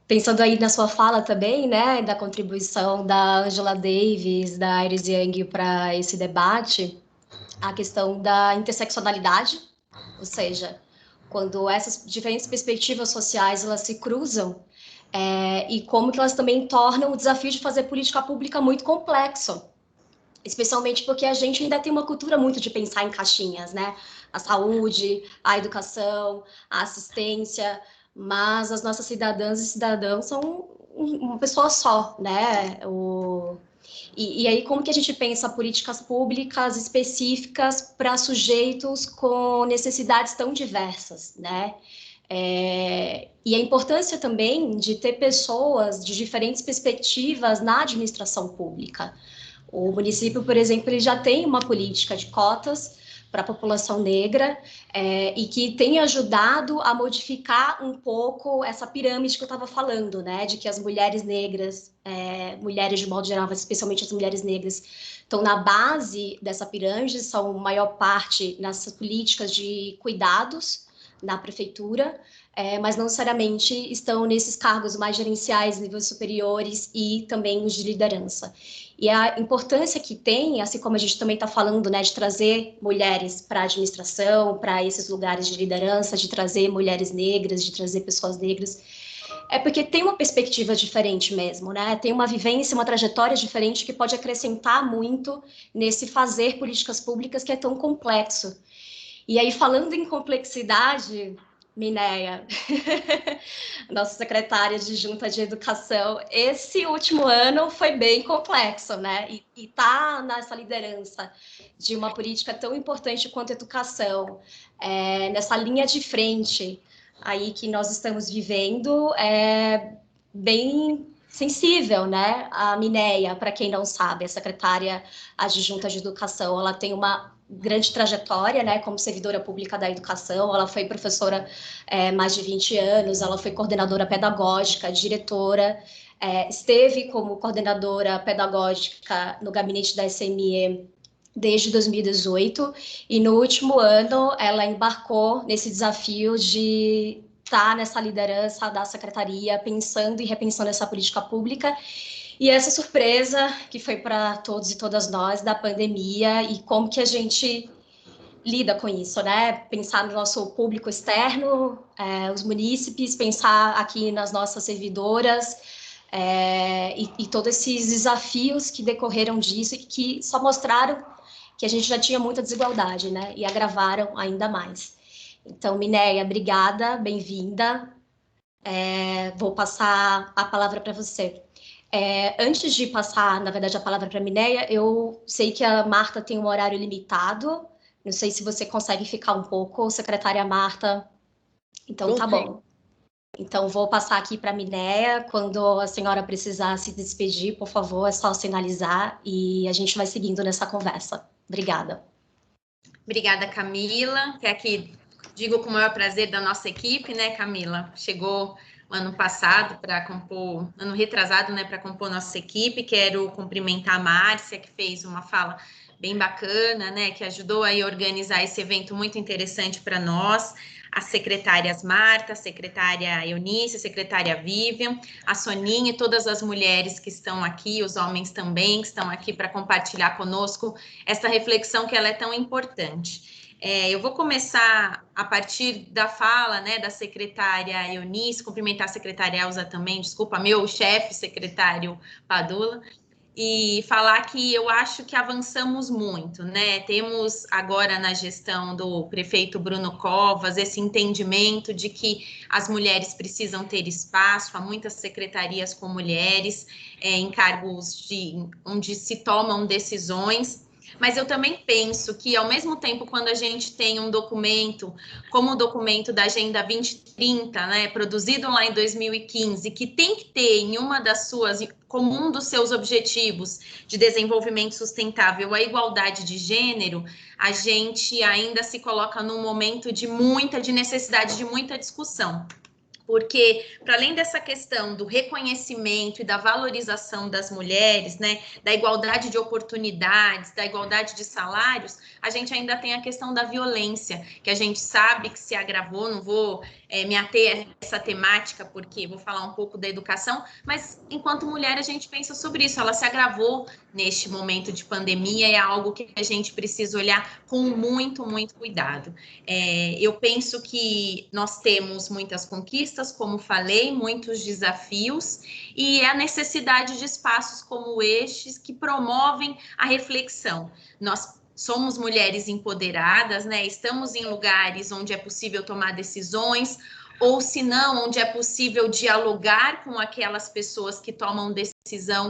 Pensando aí na sua fala também, né, da contribuição da Angela Davis, da Iris Young para esse debate, a questão da interseccionalidade, ou seja, quando essas diferentes perspectivas sociais elas se cruzam, e como que elas também tornam o desafio de fazer política pública muito complexo, especialmente porque a gente ainda tem uma cultura muito de pensar em caixinhas, né? A saúde, a educação, a assistência, mas as nossas cidadãs e cidadãos são uma pessoa só, né? E aí, como que a gente pensa políticas públicas específicas para sujeitos com necessidades tão diversas, né? E a importância também de ter pessoas de diferentes perspectivas na administração pública. O município, por exemplo, ele já tem uma política de cotas para a população negra e que tem ajudado a modificar um pouco essa pirâmide que eu estava falando, né, de que as mulheres negras, mulheres de modo geral, mas especialmente as mulheres negras, estão na base dessa pirâmide, são maior parte nas políticas de cuidados na prefeitura, mas não necessariamente estão nesses cargos mais gerenciais, níveis superiores e também os de liderança. E a importância que tem, assim como a gente também está falando, né, de trazer mulheres para a administração, para esses lugares de liderança, de trazer mulheres negras, de trazer pessoas negras, é porque tem uma perspectiva diferente mesmo, né? Tem uma vivência, uma trajetória diferente que pode acrescentar muito nesse fazer políticas públicas que é tão complexo. E aí, falando em complexidade, Minéia, nossa secretária de Junta de Educação, esse último ano foi bem complexo, né? E tá nessa liderança de uma política tão importante quanto a educação, nessa linha de frente aí que nós estamos vivendo, é bem sensível, né? A Minéia, para quem não sabe, a secretária adjunta de Educação, ela tem uma grande trajetória, né, como servidora pública da educação. Ela foi professora mais de 20 anos, ela foi coordenadora pedagógica, diretora, esteve como coordenadora pedagógica no gabinete da SME desde 2018, e no último ano ela embarcou nesse desafio de estar nessa liderança da secretaria, pensando e repensando essa política pública. E essa surpresa que foi para todos e todas nós da pandemia e como que a gente lida com isso, né? Pensar no nosso público externo, os munícipes, pensar aqui nas nossas servidoras e todos esses desafios que decorreram disso e que só mostraram que a gente já tinha muita desigualdade, né? E agravaram ainda mais. Então, Minéia, obrigada, bem-vinda. Vou passar a palavra para você. Antes de passar, na verdade, a palavra para a Minéia, eu sei que a Marta tem um horário limitado, Não sei se você consegue ficar um pouco, secretária Marta. Então, tá bom. Então, vou passar aqui para a Minéia. Quando a senhora precisar se despedir, por favor, é só sinalizar e a gente vai seguindo nessa conversa. Obrigada. Obrigada, Camila, que aqui digo com o maior prazer da nossa equipe, né, Camila? Chegou ano passado para compor, ano retrasado, né, para compor nossa equipe. Quero cumprimentar a Márcia, que fez uma fala bem bacana, né, que ajudou aí a organizar esse evento muito interessante para nós. As secretárias Marta, a secretária Eunice, a secretária Vivian, a Soninha e todas as mulheres que estão aqui, os homens também, que estão aqui para compartilhar conosco essa reflexão que ela é tão importante. Eu vou começar a partir da fala, né, da secretária Eunice, cumprimentar a secretária Elza também, desculpa, meu chefe, secretário Padula, e falar que eu acho que avançamos muito, né? Temos agora na gestão do prefeito Bruno Covas esse entendimento de que as mulheres precisam ter espaço, há muitas secretarias com mulheres em cargos onde se tomam decisões. Mas eu também penso que, ao mesmo tempo, quando a gente tem um documento, como o documento da Agenda 2030, né, produzido lá em 2015, que tem que ter em uma das suas, como um dos seus objetivos de desenvolvimento sustentável, a igualdade de gênero, a gente ainda se coloca num momento de necessidade de muita discussão. Porque, para além dessa questão do reconhecimento e da valorização das mulheres, né, da igualdade de oportunidades, da igualdade de salários, a gente ainda tem a questão da violência, que a gente sabe que se agravou. Não vou me ater a essa temática, porque vou falar um pouco da educação, mas enquanto mulher a gente pensa sobre isso, ela se agravou neste momento de pandemia, é algo que a gente precisa olhar com muito, muito cuidado. Eu penso que nós temos muitas conquistas, como falei, muitos desafios, e a necessidade de espaços como estes que promovem a reflexão. Nós somos mulheres empoderadas, né? Estamos em lugares onde é possível tomar decisões, ou se não, onde é possível dialogar com aquelas pessoas que tomam decisões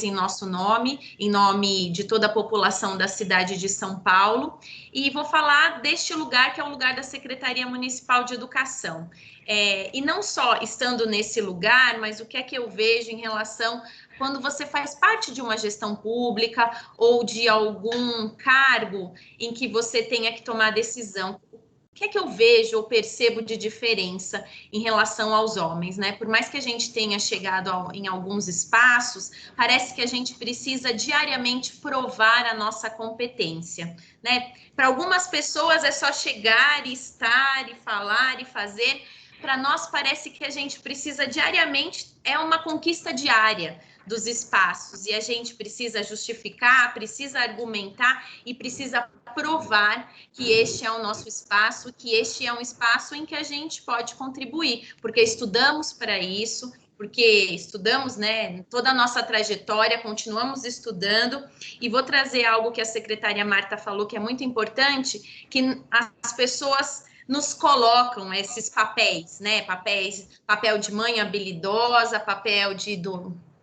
em nosso nome, em nome de toda a população da cidade de São Paulo. E vou falar deste lugar, que é o lugar da Secretaria Municipal de Educação. E não só estando nesse lugar, mas o que é que eu vejo em relação quando você faz parte de uma gestão pública ou de algum cargo em que você tenha que tomar decisão. O que é que eu vejo ou percebo de diferença em relação aos homens, né? Por mais que a gente tenha chegado em alguns espaços, parece que a gente precisa diariamente provar a nossa competência, né? Para algumas pessoas é só chegar e estar e falar e fazer. Para nós parece que a gente precisa diariamente, é uma conquista diária dos espaços, e a gente precisa justificar, precisa argumentar e precisa provar que este é o nosso espaço, que este é um espaço em que a gente pode contribuir, porque estudamos para isso, porque estudamos, né, toda a nossa trajetória, continuamos estudando. E vou trazer algo que a secretária Marta falou, que é muito importante, que as pessoas nos colocam esses papéis, né, papel de mãe habilidosa, papel de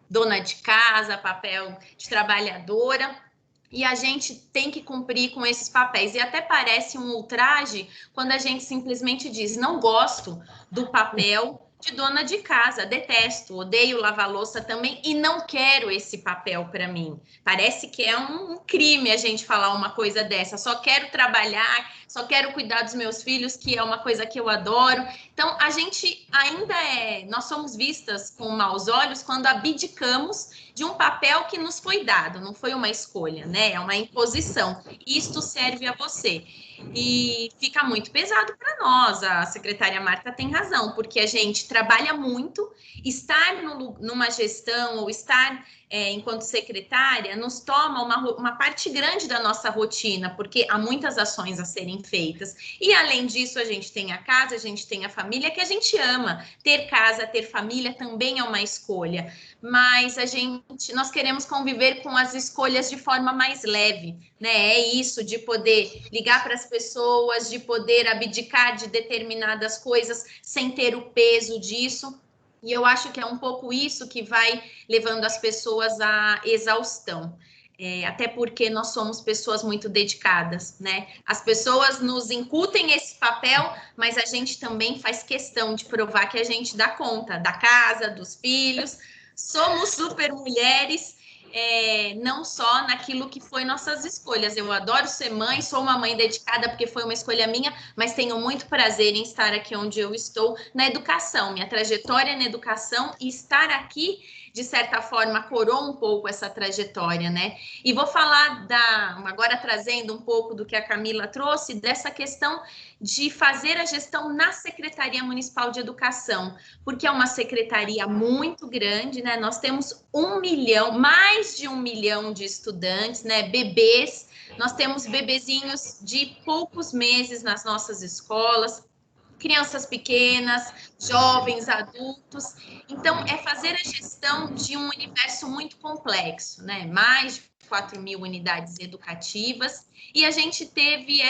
dona de casa, papel de trabalhadora, e a gente tem que cumprir com esses papéis. E até parece um ultraje quando a gente simplesmente diz: não gosto do papel de dona de casa, detesto, odeio lavar louça também e não quero esse papel para mim. Parece que é um crime a gente falar uma coisa dessa. Só quero trabalhar, só quero cuidar dos meus filhos, que é uma coisa que eu adoro. Então, a gente ainda nós somos vistas com maus olhos quando abdicamos de um papel que nos foi dado, não foi uma escolha, né? É uma imposição. Isto serve a você. E fica muito pesado para nós. A secretária Marta tem razão, porque a gente trabalha muito, estar numa gestão ou estar enquanto secretária nos toma uma parte grande da nossa rotina, porque há muitas ações a serem feitas. E além disso, a gente tem a casa, a gente tem a família que a gente ama. Ter casa, ter família também é uma escolha, mas nós queremos conviver com as escolhas de forma mais leve, né? É isso, de poder ligar para as pessoas, de poder abdicar de determinadas coisas sem ter o peso disso. E eu acho que é um pouco isso que vai levando as pessoas à exaustão. até porque nós somos pessoas muito dedicadas, né? As pessoas nos incutem esse papel, mas a gente também faz questão de provar que a gente dá conta da casa, dos filhos. Somos super mulheres, não só naquilo que foi nossas escolhas. Eu adoro ser mãe, sou uma mãe dedicada porque foi uma escolha minha, mas tenho muito prazer em estar aqui onde eu estou, na educação. Minha trajetória na educação, e estar aqui, de certa forma, coroa um pouco essa trajetória, né? E vou falar agora trazendo um pouco do que a Camila trouxe, dessa questão de fazer a gestão na Secretaria Municipal de Educação, porque é uma secretaria muito grande, né? Nós temos 1 milhão, mais de 1 milhão de estudantes, né? Bebês, nós temos bebezinhos de poucos meses nas nossas escolas, crianças pequenas, jovens, adultos. Então, é fazer a gestão de um universo muito complexo, né? Mais de 4.000 unidades educativas. E a gente teve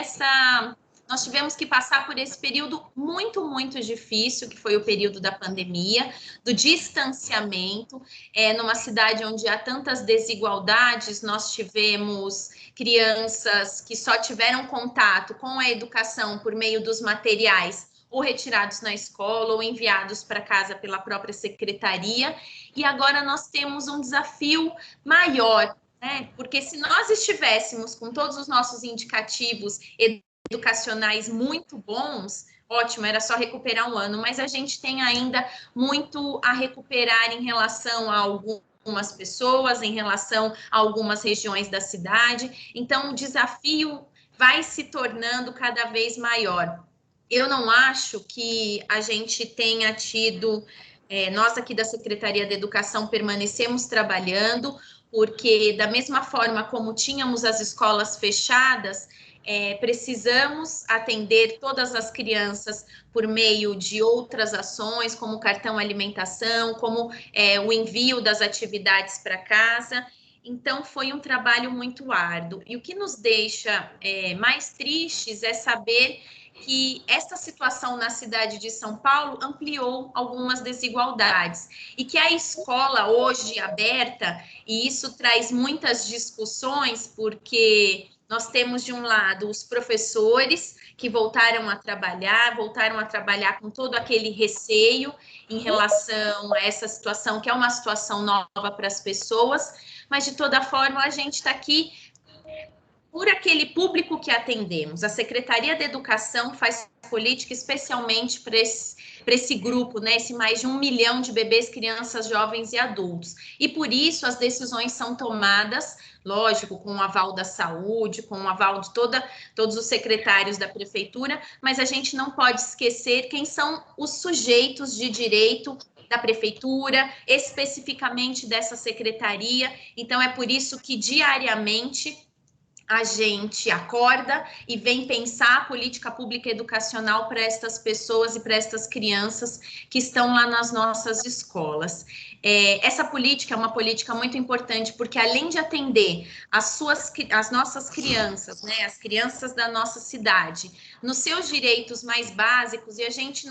nós tivemos que passar por esse período muito, muito difícil, que foi o período da pandemia, do distanciamento. Numa cidade onde há tantas desigualdades, nós tivemos crianças que só tiveram contato com a educação por meio dos materiais, ou retirados na escola, ou enviados para casa pela própria secretaria. E agora nós temos um desafio maior, né? Porque se nós estivéssemos com todos os nossos indicativos educacionais muito bons, ótimo, era só recuperar um ano, mas a gente tem ainda muito a recuperar em relação a algumas pessoas, em relação a algumas regiões da cidade. Então, o desafio vai se tornando cada vez maior. Eu não acho que a gente tenha tido, nós aqui da Secretaria da Educação permanecemos trabalhando, porque da mesma forma como tínhamos as escolas fechadas, precisamos atender todas as crianças por meio de outras ações, como cartão alimentação, como o envio das atividades para casa. Então, foi um trabalho muito árduo. E o que nos deixa mais tristes é saber que essa situação na cidade de São Paulo ampliou algumas desigualdades e que a escola hoje aberta, e isso traz muitas discussões, porque nós temos, de um lado, os professores que voltaram a trabalhar com todo aquele receio em relação a essa situação, que é uma situação nova para as pessoas, mas, de toda forma, a gente está aqui por aquele público que atendemos. A Secretaria da Educação faz política especialmente para esse grupo, né? Esse mais de 1 milhão de bebês, crianças, jovens e adultos. E por isso as decisões são tomadas, lógico, com o aval da saúde, com o aval de todos os secretários da prefeitura, mas a gente não pode esquecer quem são os sujeitos de direito da prefeitura, especificamente dessa secretaria. Então, é por isso que diariamente a gente acorda e vem pensar a política pública educacional para estas pessoas e para estas crianças que estão lá nas nossas escolas. Essa política é uma política muito importante, porque além de atender as nossas crianças, né, as crianças da nossa cidade, nos seus direitos mais básicos, e a gente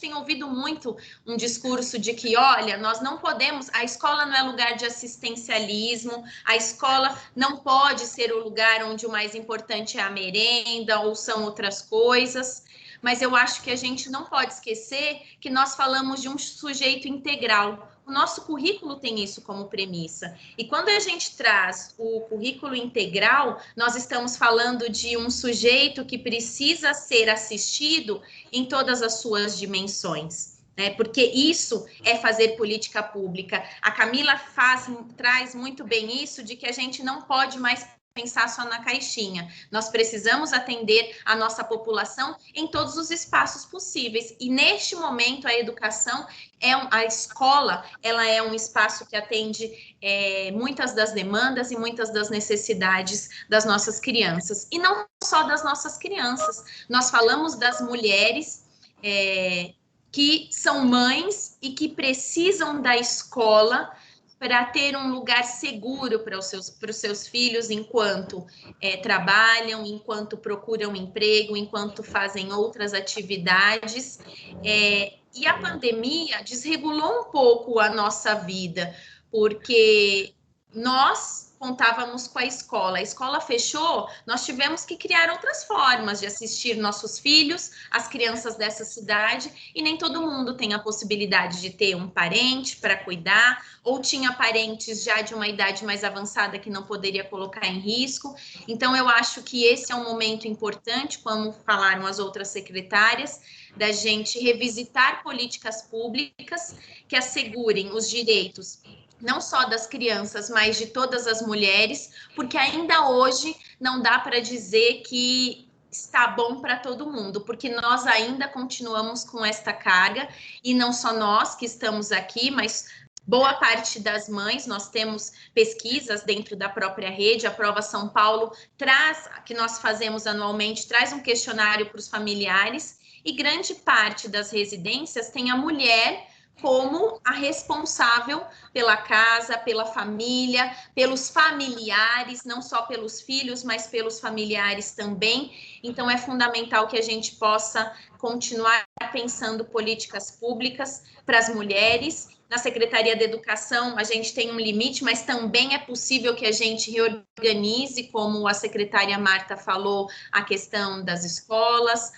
tem ouvido muito um discurso de que, olha, nós não podemos, a escola não é lugar de assistencialismo, a escola não pode ser o lugar onde o mais importante é a merenda ou são outras coisas, mas eu acho que a gente não pode esquecer que nós falamos de um sujeito integral. O nosso currículo tem isso como premissa. E quando a gente traz o currículo integral, nós estamos falando de um sujeito que precisa ser assistido em todas as suas dimensões. Porque isso é fazer política pública. A Camila traz muito bem isso, de que a gente não pode mais pensar só na caixinha. Nós precisamos atender a nossa população em todos os espaços possíveis. E neste momento a educação, a escola, ela é um espaço que atende muitas das demandas e muitas das necessidades das nossas crianças. E não só das nossas crianças. Nós falamos das mulheres que são mães e que precisam da escola para ter um lugar seguro para os seus filhos enquanto trabalham, enquanto procuram emprego, enquanto fazem outras atividades. E a pandemia desregulou um pouco a nossa vida, porque nós contávamos com a escola. A escola fechou, nós tivemos que criar outras formas de assistir nossos filhos, as crianças dessa cidade, e nem todo mundo tem a possibilidade de ter um parente para cuidar, ou tinha parentes já de uma idade mais avançada que não poderia colocar em risco. Então, eu acho que esse é um momento importante, como falaram as outras secretárias, da gente revisitar políticas públicas que assegurem os direitos não só das crianças, mas de todas as mulheres, porque ainda hoje não dá para dizer que está bom para todo mundo, porque nós ainda continuamos com esta carga, e não só nós que estamos aqui, mas boa parte das mães. Nós temos pesquisas dentro da própria rede, a Prova São Paulo traz, que nós fazemos anualmente, traz um questionário para os familiares, e grande parte das residências tem a mulher como a responsável pela casa, pela família, pelos familiares, não só pelos filhos, mas pelos familiares também. Então, é fundamental que a gente possa continuar pensando políticas públicas para as mulheres. Na Secretaria de Educação, a gente tem um limite, mas também é possível que a gente reorganize, como a secretária Marta falou, a questão das escolas,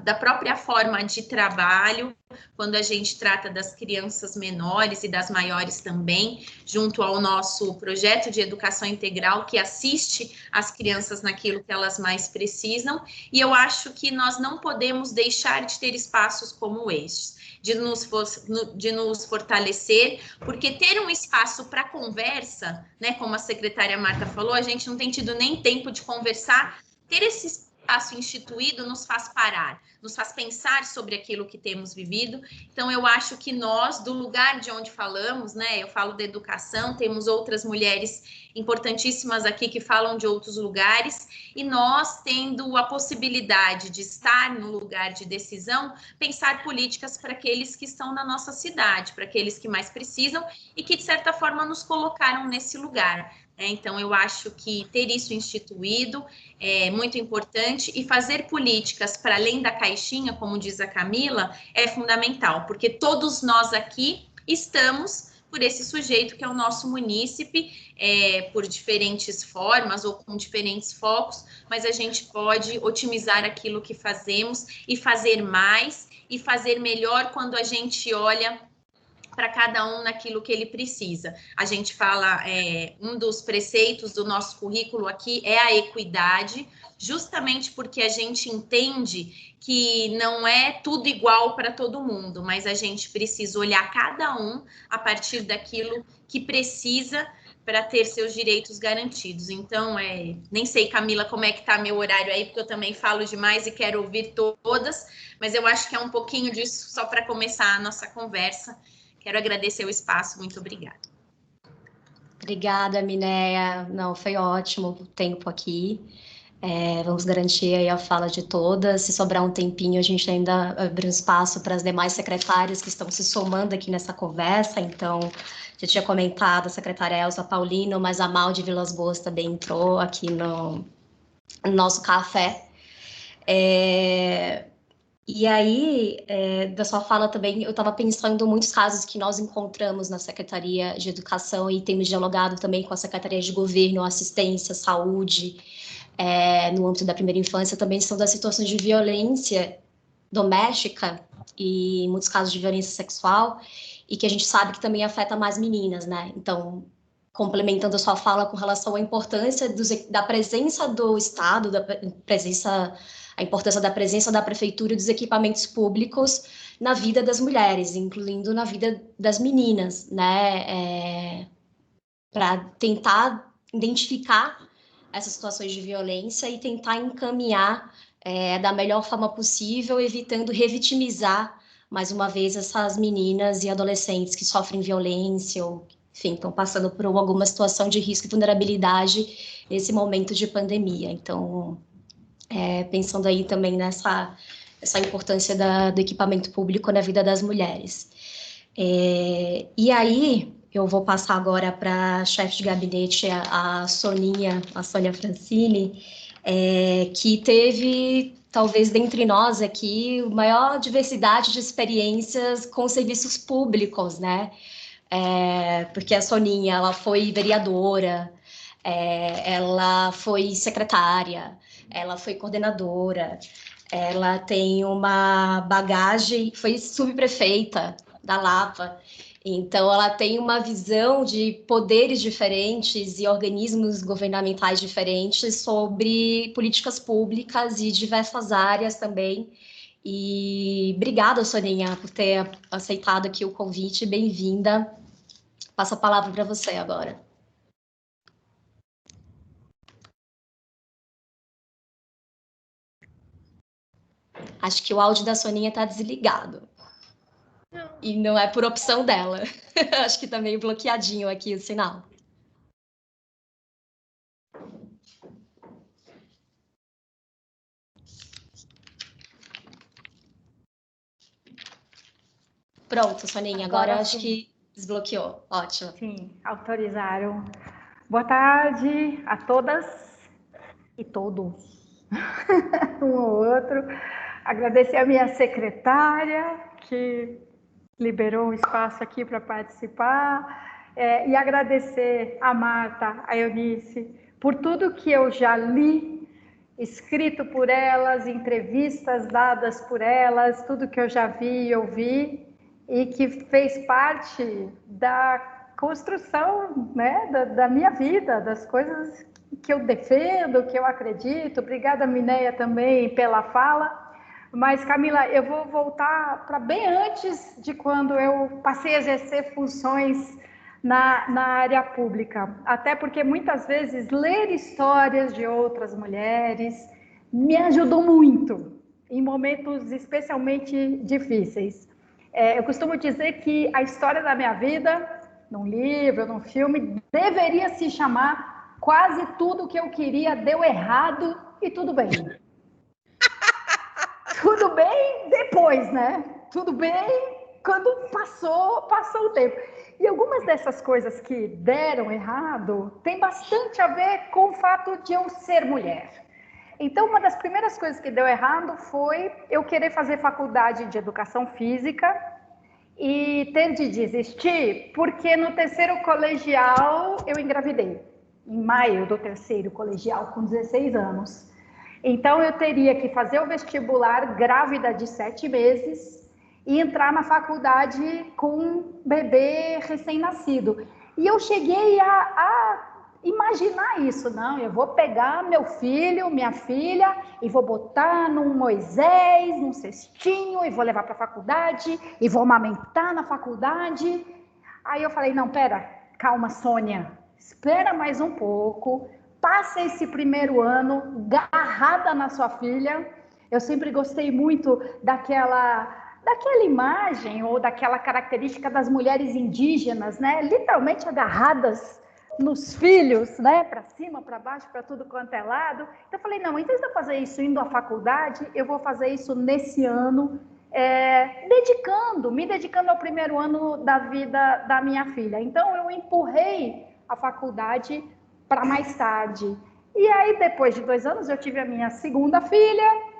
da própria forma de trabalho, quando a gente trata das crianças menores e das maiores também, junto ao nosso projeto de educação integral, que assiste as crianças naquilo que elas mais precisam. E eu acho que nós não podemos deixar de ter espaços como estes, de nos fortalecer, porque ter um espaço para conversa, né, como a secretária Marta falou, a gente não tem tido nem tempo de conversar. Ter esse espaço instituído nos faz parar, nos faz pensar sobre aquilo que temos vivido. Então, eu acho que nós, do lugar de onde falamos, né, eu falo da educação, temos outras mulheres importantíssimas aqui que falam de outros lugares, e nós, tendo a possibilidade de estar no lugar de decisão, pensar políticas para aqueles que estão na nossa cidade, para aqueles que mais precisam e que, de certa forma, nos colocaram nesse lugar. Então, eu acho que ter isso instituído é muito importante, e fazer políticas para além da caixinha, como diz a Camila, é fundamental, porque todos nós aqui estamos por esse sujeito que é o nosso munícipe, por diferentes formas ou com diferentes focos, mas a gente pode otimizar aquilo que fazemos e fazer mais e fazer melhor quando a gente olha para cada um naquilo que ele precisa. A gente fala, um dos preceitos do nosso currículo aqui é a equidade, justamente porque a gente entende que não é tudo igual para todo mundo, mas a gente precisa olhar cada um a partir daquilo que precisa para ter seus direitos garantidos. Então, nem sei, Camila, como é que está meu horário aí, porque eu também falo demais e quero ouvir todas, mas eu acho que é um pouquinho disso só para começar a nossa conversa. Quero agradecer o espaço, muito obrigada. Obrigada, Mineia. Não, foi ótimo o tempo aqui. Vamos garantir aí a fala de todas. Se sobrar um tempinho, a gente ainda abre um espaço para as demais secretárias que estão se somando aqui nessa conversa. Então, já tinha comentado a secretária Elza Paulino, mas a Mal de Vilas Boas também entrou aqui no nosso café. E aí, da sua fala também, eu estava pensando em muitos casos que nós encontramos na Secretaria de Educação e temos dialogado também com a Secretaria de Governo, Assistência, Saúde, no âmbito da primeira infância, também são das situações de violência doméstica e muitos casos de violência sexual, e que a gente sabe que também afeta mais meninas, né? Então, complementando a sua fala com relação à importância da presença do Estado, a importância da presença da prefeitura e dos equipamentos públicos na vida das mulheres, incluindo na vida das meninas, né? Para tentar identificar essas situações de violência e tentar encaminhar da melhor forma possível, evitando revitimizar, mais uma vez, essas meninas e adolescentes que sofrem violência ou, enfim, estão passando por alguma situação de risco e vulnerabilidade nesse momento de pandemia. Então, pensando aí também essa importância do equipamento público na vida das mulheres. E aí, eu vou passar agora para a chefe de gabinete, a Sônia Francini, que teve, talvez, dentre nós aqui, a maior diversidade de experiências com serviços públicos, né? porque a Soninha, ela foi vereadora, ela foi secretária, ela foi coordenadora, ela tem uma bagagem, foi subprefeita da Lapa, então ela tem uma visão de poderes diferentes e organismos governamentais diferentes sobre políticas públicas e diversas áreas também. E obrigada, Soninha, por ter aceitado aqui o convite, bem-vinda. Passo a palavra para você agora. Acho que o áudio da Soninha está desligado. E não é por opção dela. Acho que está meio bloqueadinho aqui o sinal. Pronto, Soninha, agora acho que desbloqueou. Ótimo. Sim, autorizaram. Boa tarde a todas e todos, um ou outro. Agradecer a minha secretária, que liberou um espaço aqui para participar, e agradecer a Marta, a Eunice, por tudo que eu já li, escrito por elas, entrevistas dadas por elas, tudo que eu já vi e ouvi, e que fez parte da construção, né, da minha vida, das coisas que eu defendo, que eu acredito. Obrigada, Mineia, também pela fala. Mas, Camila, eu vou voltar para bem antes de quando eu passei a exercer funções na área pública. Até porque, muitas vezes, ler histórias de outras mulheres me ajudou muito, em momentos especialmente difíceis. Eu costumo dizer que a história da minha vida, num livro, num filme, deveria se chamar Quase Tudo Que Eu Queria Deu Errado e Tudo Bem. Tudo bem depois, né? Tudo bem quando passou o tempo. E algumas dessas coisas que deram errado tem bastante a ver com o fato de eu ser mulher. Então, uma das primeiras coisas que deu errado foi eu querer fazer faculdade de educação física e ter de desistir, porque no terceiro colegial eu engravidei, em maio do terceiro colegial, com 16 anos. Então, eu teria que fazer o vestibular grávida de 7 meses e entrar na faculdade com um bebê recém-nascido. E eu cheguei a imaginar isso, não, eu vou pegar meu filho, minha filha, e vou botar num Moisés, num cestinho, e vou levar para a faculdade, e vou amamentar na faculdade. Aí eu falei, não, pera, calma, Sônia, espera mais um pouco, passa esse primeiro ano garrada na sua filha. Eu sempre gostei muito daquela imagem, ou daquela característica das mulheres indígenas, né, literalmente agarradas nos filhos, né, para cima, para baixo, para tudo quanto é lado. Então eu falei, não, em vez de eu fazer isso indo à faculdade, eu vou fazer isso nesse ano, me dedicando ao primeiro ano da vida da minha filha. Então eu empurrei a faculdade para mais tarde. E aí, depois de 2 anos, eu tive a minha segunda filha,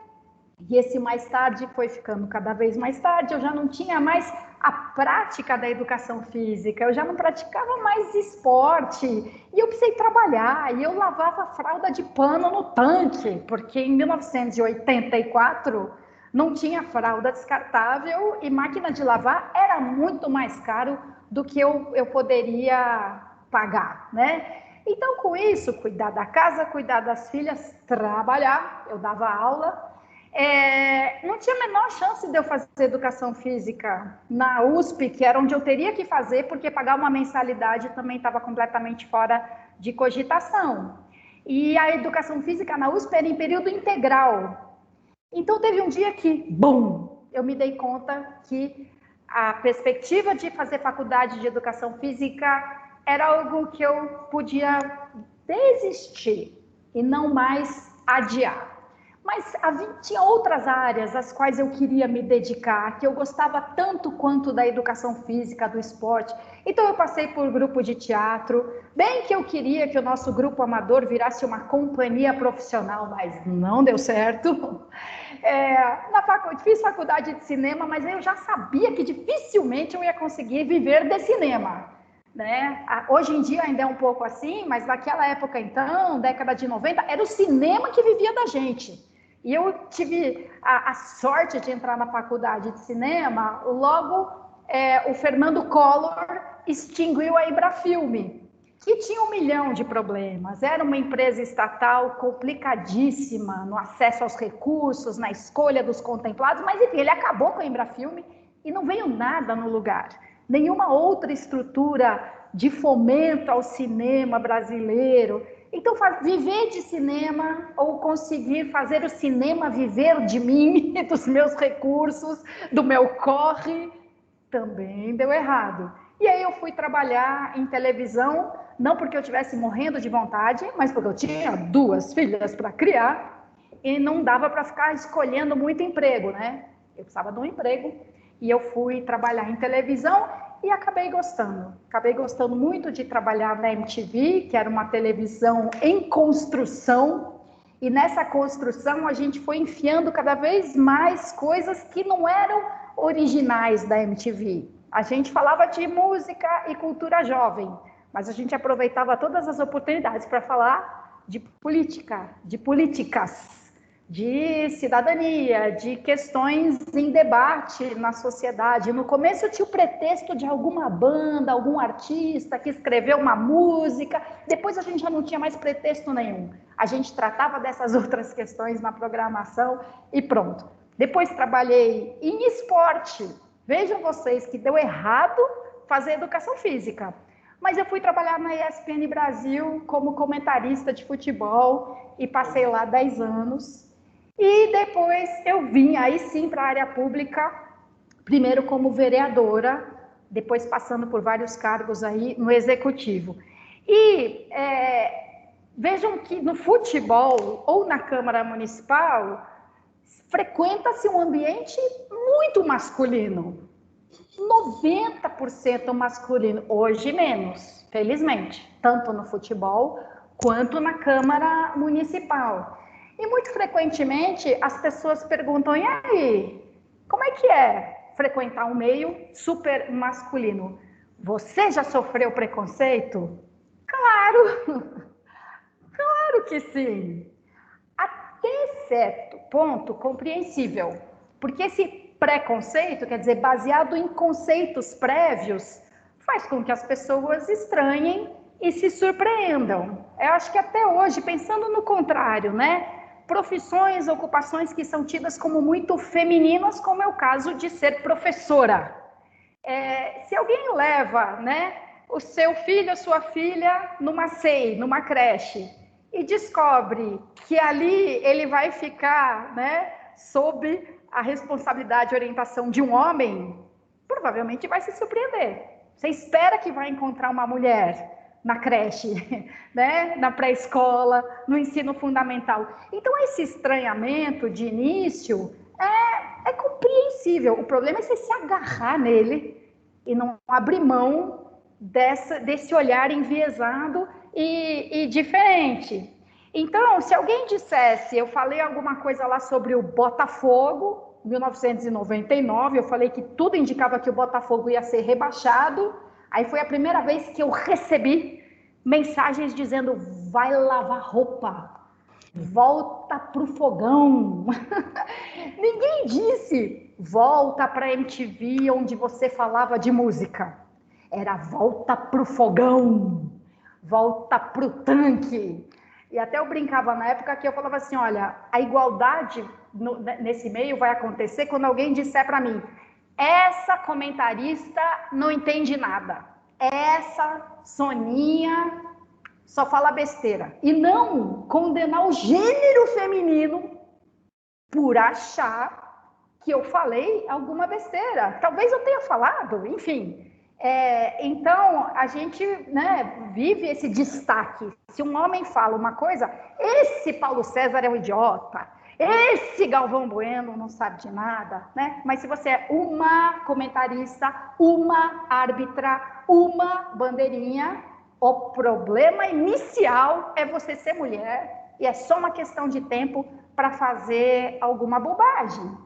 e esse mais tarde foi ficando cada vez mais tarde. Eu já não tinha mais a prática da educação física, eu já não praticava mais esporte, e eu precisei trabalhar, e eu lavava fralda de pano no tanque, porque em 1984 não tinha fralda descartável, e máquina de lavar era muito mais caro do que eu poderia pagar, né? Então, com isso, cuidar da casa, cuidar das filhas, trabalhar, eu dava aula. Não tinha a menor chance de eu fazer educação física na USP, que era onde eu teria que fazer, porque pagar uma mensalidade também estava completamente fora de cogitação. E a educação física na USP era em período integral. Então teve um dia que, bum, eu me dei conta que a perspectiva de fazer faculdade de educação física era algo que eu podia desistir e não mais adiar. Mas tinha outras áreas às quais eu queria me dedicar, que eu gostava tanto quanto da educação física, do esporte. Então eu passei por grupo de teatro, bem que eu queria que o nosso grupo amador virasse uma companhia profissional, mas não deu certo. Fiz faculdade de cinema, mas eu já sabia que dificilmente eu ia conseguir viver de cinema, né? Hoje em dia ainda é um pouco assim, mas naquela época então, década de 90, era o cinema que vivia da gente. E eu tive a sorte de entrar na faculdade de cinema, logo o Fernando Collor extinguiu a Embrafilme, que tinha 1 milhão de problemas. Era uma empresa estatal complicadíssima no acesso aos recursos, na escolha dos contemplados, mas enfim, ele acabou com a Embrafilme e não veio nada no lugar. Nenhuma outra estrutura de fomento ao cinema brasileiro. Então, viver de cinema ou conseguir fazer o cinema viver de mim, dos meus recursos, do meu corre, também deu errado. E aí eu fui trabalhar em televisão, não porque eu estivesse morrendo de vontade, mas porque eu tinha 2 filhas para criar e não dava para ficar escolhendo muito emprego, né? Eu precisava de um emprego e eu fui trabalhar em televisão e acabei gostando. Acabei gostando muito de trabalhar na MTV, que era uma televisão em construção, e nessa construção a gente foi enfiando cada vez mais coisas que não eram originais da MTV. A gente falava de música e cultura jovem, mas a gente aproveitava todas as oportunidades para falar de política, de políticas, de cidadania, de questões em debate na sociedade. No começo tinha o pretexto de alguma banda, algum artista que escreveu uma música, depois a gente já não tinha mais pretexto nenhum. A gente tratava dessas outras questões na programação e pronto. Depois trabalhei em esporte. Vejam vocês que deu errado fazer educação física. Mas eu fui trabalhar na ESPN Brasil como comentarista de futebol e passei lá 10 anos. E depois eu vim aí sim para a área pública, primeiro como vereadora, depois passando por vários cargos aí no executivo. E vejam que no futebol ou na Câmara Municipal frequenta-se um ambiente muito masculino. 90% masculino, hoje menos, felizmente, tanto no futebol quanto na Câmara Municipal. E muito frequentemente as pessoas perguntam, e aí, como é que é frequentar um meio super masculino? Você já sofreu preconceito? Claro, claro que sim. Até certo ponto compreensível, porque esse preconceito, quer dizer, baseado em conceitos prévios, faz com que as pessoas estranhem e se surpreendam. Eu acho que até hoje, pensando no contrário, né? Profissões, ocupações que são tidas como muito femininas, como é o caso de ser professora. Se alguém leva, né, o seu filho, a sua filha, numa SEI, numa creche, e descobre que ali ele vai ficar, né, sob a responsabilidade e orientação de um homem, provavelmente vai se surpreender. Você espera que vai encontrar uma mulher na creche, né? Na pré-escola, no ensino fundamental. Então, esse estranhamento de início é compreensível. O problema é você se agarrar nele e não abrir mão desse olhar enviesado e diferente. Então, se alguém dissesse, eu falei alguma coisa lá sobre o Botafogo, 1999, eu falei que tudo indicava que o Botafogo ia ser rebaixado. Aí foi a primeira vez que eu recebi mensagens dizendo, vai lavar roupa, volta pro fogão. Ninguém disse, volta para a MTV onde você falava de música. Era volta pro fogão, volta pro tanque. E até eu brincava na época que eu falava assim, olha, a igualdade nesse meio vai acontecer quando alguém disser para mim, essa comentarista não entende nada. Essa Soninha só fala besteira. E não condenar o gênero feminino por achar que eu falei alguma besteira. Talvez eu tenha falado, enfim. Então, a gente, né, vive esse destaque. Se um homem fala uma coisa, esse Paulo César é um idiota. Esse Galvão Bueno não sabe de nada, né? Mas se você é uma comentarista, uma árbitra, uma bandeirinha, o problema inicial é você ser mulher e é só uma questão de tempo para fazer alguma bobagem.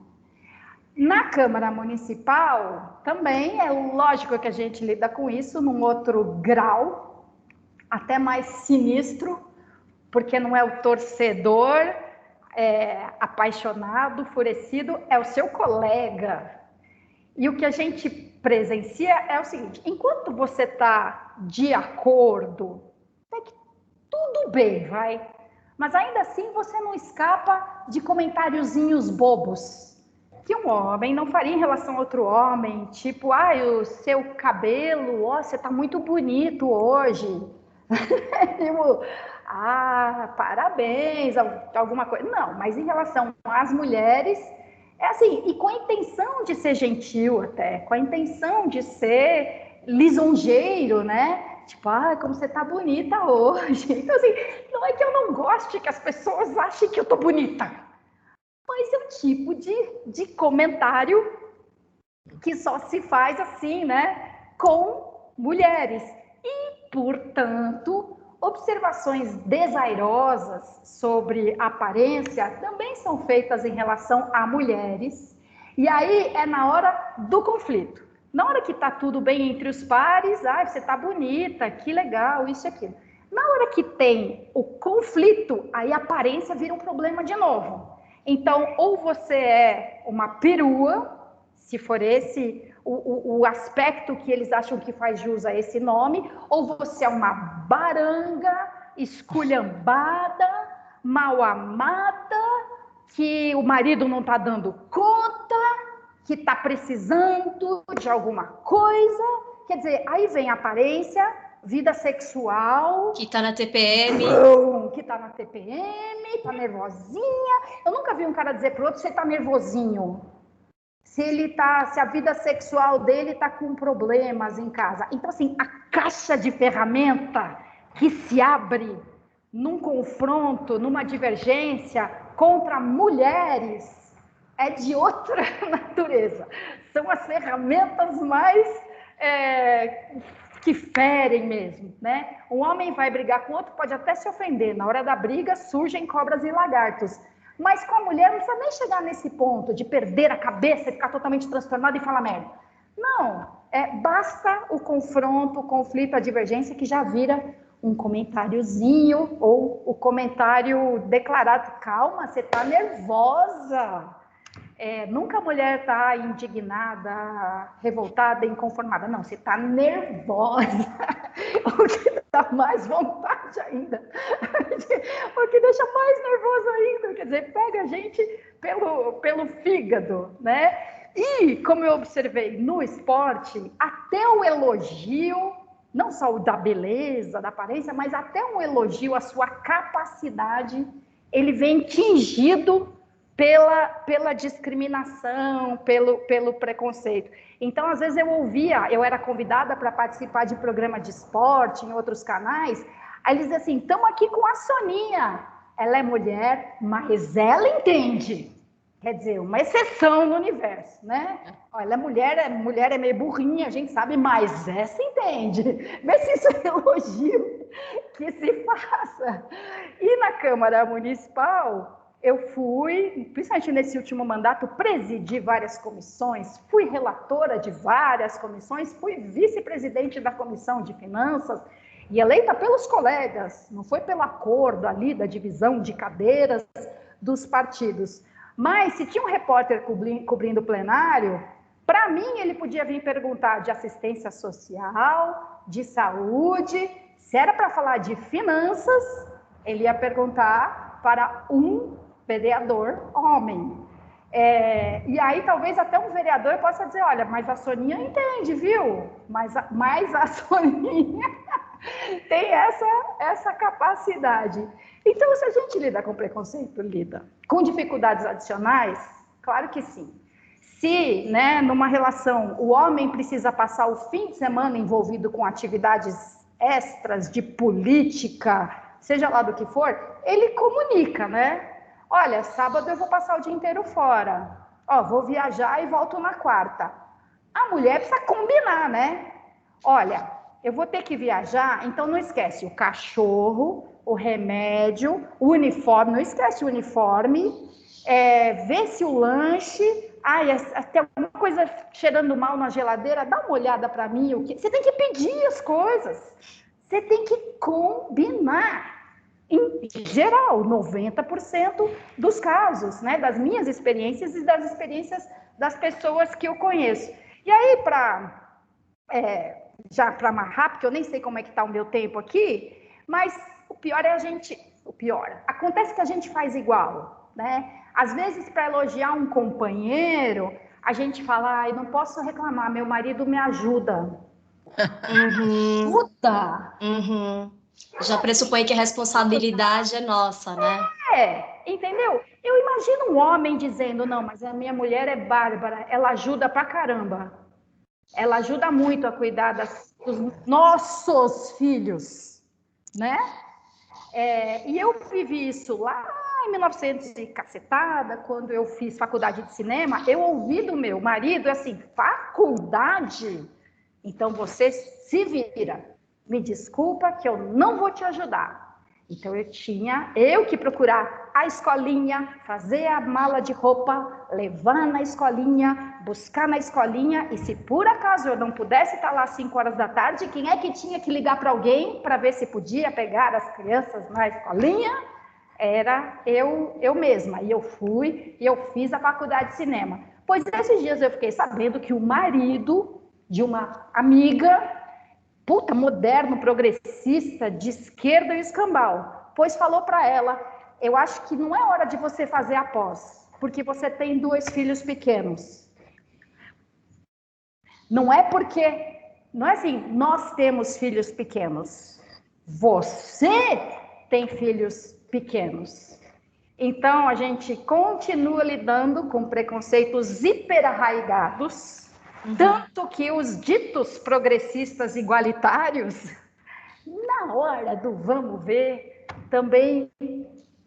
Na Câmara Municipal, também é lógico que a gente lida com isso num outro grau, até mais sinistro, porque não é o torcedor apaixonado, enfurecido, é o seu colega. E o que a gente presencia é o seguinte: enquanto você está de acordo, até que tudo bem, vai. Mas ainda assim você não escapa de comentáriozinhos bobos que um homem não faria em relação a outro homem, tipo, o seu cabelo, você tá muito bonito hoje. Tipo, parabéns, alguma coisa. Não, mas em relação às mulheres, é assim, e com a intenção de ser gentil até, com a intenção de ser lisonjeiro, né? Tipo, como você tá bonita hoje. Então, assim, não é que eu não goste que as pessoas achem que eu tô bonita, mas é o tipo de comentário que só se faz assim, né? Com mulheres. E, portanto, observações desairosas sobre aparência também são feitas em relação a mulheres. E aí é na hora do conflito. Na hora que tá tudo bem entre os pares, você tá bonita, que legal, isso e aquilo. Na hora que tem o conflito, aí a aparência vira um problema de novo. Então, ou você é uma perua, se for esse o aspecto que eles acham que faz jus a esse nome, ou você é uma baranga, esculhambada, mal amada, que o marido não está dando conta, que está precisando de alguma coisa. Quer dizer, aí vem a aparência, vida sexual... Que tá na TPM. Que tá na TPM, tá nervosinha. Eu nunca vi um cara dizer pro outro, você tá nervosinho. Se a vida sexual dele tá com problemas em casa. Então, assim, a caixa de ferramenta que se abre num confronto, numa divergência contra mulheres é de outra natureza. São as ferramentas mais que ferem mesmo, né? Um homem vai brigar com outro, pode até se ofender. Na hora da briga surgem cobras e lagartos. Mas com a mulher não precisa nem chegar nesse ponto de perder a cabeça e ficar totalmente transtornado e falar merda. Não, basta o confronto, o conflito, a divergência que já vira um comentáriozinho ou o comentário declarado. Calma, você tá nervosa. Nunca a mulher está indignada, revoltada, inconformada. Não, você está nervosa. O que dá mais vontade ainda. O que deixa mais nervoso ainda. Quer dizer, pega a gente pelo fígado, né? E, como eu observei no esporte, até o elogio, não só o da beleza, da aparência, mas até um elogio à sua capacidade, ele vem tingido pela discriminação, pelo preconceito. Então, às vezes eu era convidada para participar de programa de esporte em outros canais, aí eles diziam assim, estamos aqui com a Soninha, ela é mulher, mas ela entende. Quer dizer, uma exceção no universo, né? Ela é mulher é meio burrinha, a gente sabe, mas essa entende. Vê se isso é elogio que se faça. E na Câmara Municipal, eu fui, principalmente nesse último mandato, presidi várias comissões, fui relatora de várias comissões, fui vice-presidente da Comissão de Finanças e eleita pelos colegas, não foi pelo acordo ali da divisão de cadeiras dos partidos. Mas se tinha um repórter cobrindo o plenário, para mim ele podia vir perguntar de assistência social, de saúde, se era para falar de finanças, ele ia perguntar para um vereador homem. E aí talvez até um vereador possa dizer, olha, mas a Soninha entende, viu? Mas a Soninha tem essa capacidade. Então, se a gente lida com preconceito, lida com dificuldades adicionais, claro que sim. Se, né, numa relação, o homem precisa passar o fim de semana envolvido com atividades extras de política, seja lá do que for, ele comunica, né? Olha, sábado eu vou passar o dia inteiro fora. Vou viajar e volto na quarta. A mulher precisa combinar, né? Olha, eu vou ter que viajar, então não esquece o cachorro, o remédio, o uniforme, não esquece o uniforme, vê se o lanche, tem alguma coisa cheirando mal na geladeira, dá uma olhada para mim. Você tem que pedir as coisas, você tem que combinar. Em geral, 90% dos casos, né, das minhas experiências e das experiências das pessoas que eu conheço. E aí, já para amarrar, porque eu nem sei como é que está o meu tempo aqui, mas o pior é acontece que a gente faz igual, né? Às vezes, para elogiar um companheiro, a gente fala, não posso reclamar, meu marido me ajuda. Ajuda! Já pressupõe que a responsabilidade é nossa, né? Entendeu? Eu imagino um homem dizendo, não, mas a minha mulher é bárbara, ela ajuda pra caramba. Ela ajuda muito a cuidar dos nossos filhos, né? E eu vivi isso lá em 1900 e cacetada, quando eu fiz faculdade de cinema, eu ouvi do meu marido, assim, faculdade? Então você se vira. Me desculpa que eu não vou te ajudar. Então eu que procurar a escolinha, fazer a mala de roupa, levar na escolinha, buscar na escolinha, e se por acaso eu não pudesse estar lá às 5 horas da tarde, quem é que tinha que ligar para alguém para ver se podia pegar as crianças na escolinha? Era eu mesma. E eu fui e eu fiz a faculdade de cinema. Pois esses dias eu fiquei sabendo que o marido de uma amiga, moderno, progressista, de esquerda e escambau, pois falou para ela, eu acho que não é hora de você fazer a pós, porque você tem 2 filhos pequenos. Não é assim, nós temos filhos pequenos, você tem filhos pequenos. Então, a gente continua lidando com preconceitos hiperarraigados, tanto que os ditos progressistas igualitários, na hora do vamos ver, também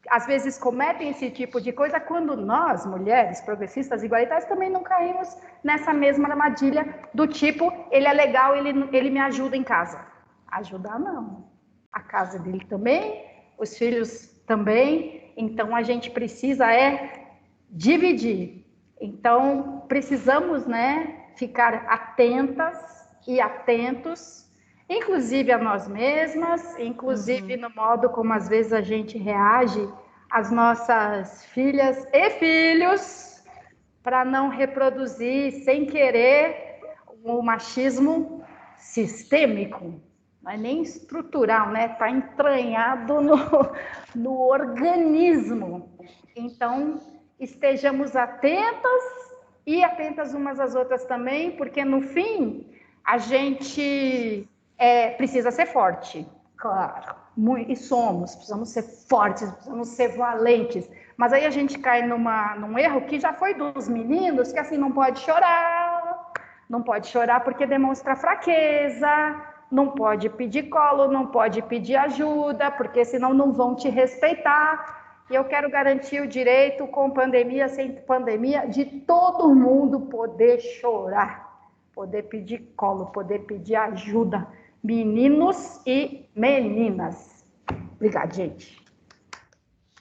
às vezes cometem esse tipo de coisa, quando nós, mulheres progressistas igualitárias, também não caímos nessa mesma armadilha do tipo, ele é legal, ele me ajuda em casa. Ajudar não. A casa dele também, os filhos também, então a gente precisa dividir. Então, precisamos, ficar atentas e atentos, inclusive a nós mesmas, inclusive no modo como às vezes a gente reage às nossas filhas e filhos, para não reproduzir sem querer o machismo sistêmico, não é nem estrutural, está entranhado no organismo. Então, estejamos atentas e atentas umas às outras também, porque no fim a gente precisa ser forte, claro, e precisamos ser fortes, precisamos ser valentes, mas aí a gente cai num erro que já foi dos meninos, que assim, não pode chorar porque demonstra fraqueza, não pode pedir colo, não pode pedir ajuda, porque senão não vão te respeitar. E eu quero garantir o direito, com pandemia, sem pandemia, de todo mundo poder chorar, poder pedir colo, poder pedir ajuda, meninos e meninas. Obrigada, gente.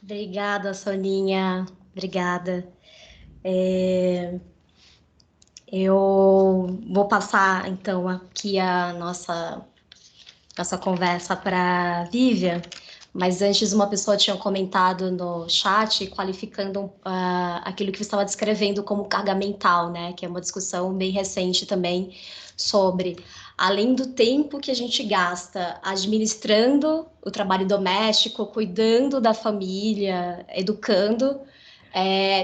Obrigada, Soninha. Obrigada. Eu vou passar, então, aqui a nossa conversa para a Vivian, mas antes uma pessoa tinha comentado no chat, qualificando aquilo que você estava descrevendo como carga mental, né? Que é uma discussão bem recente também sobre, além do tempo que a gente gasta administrando o trabalho doméstico, cuidando da família, educando,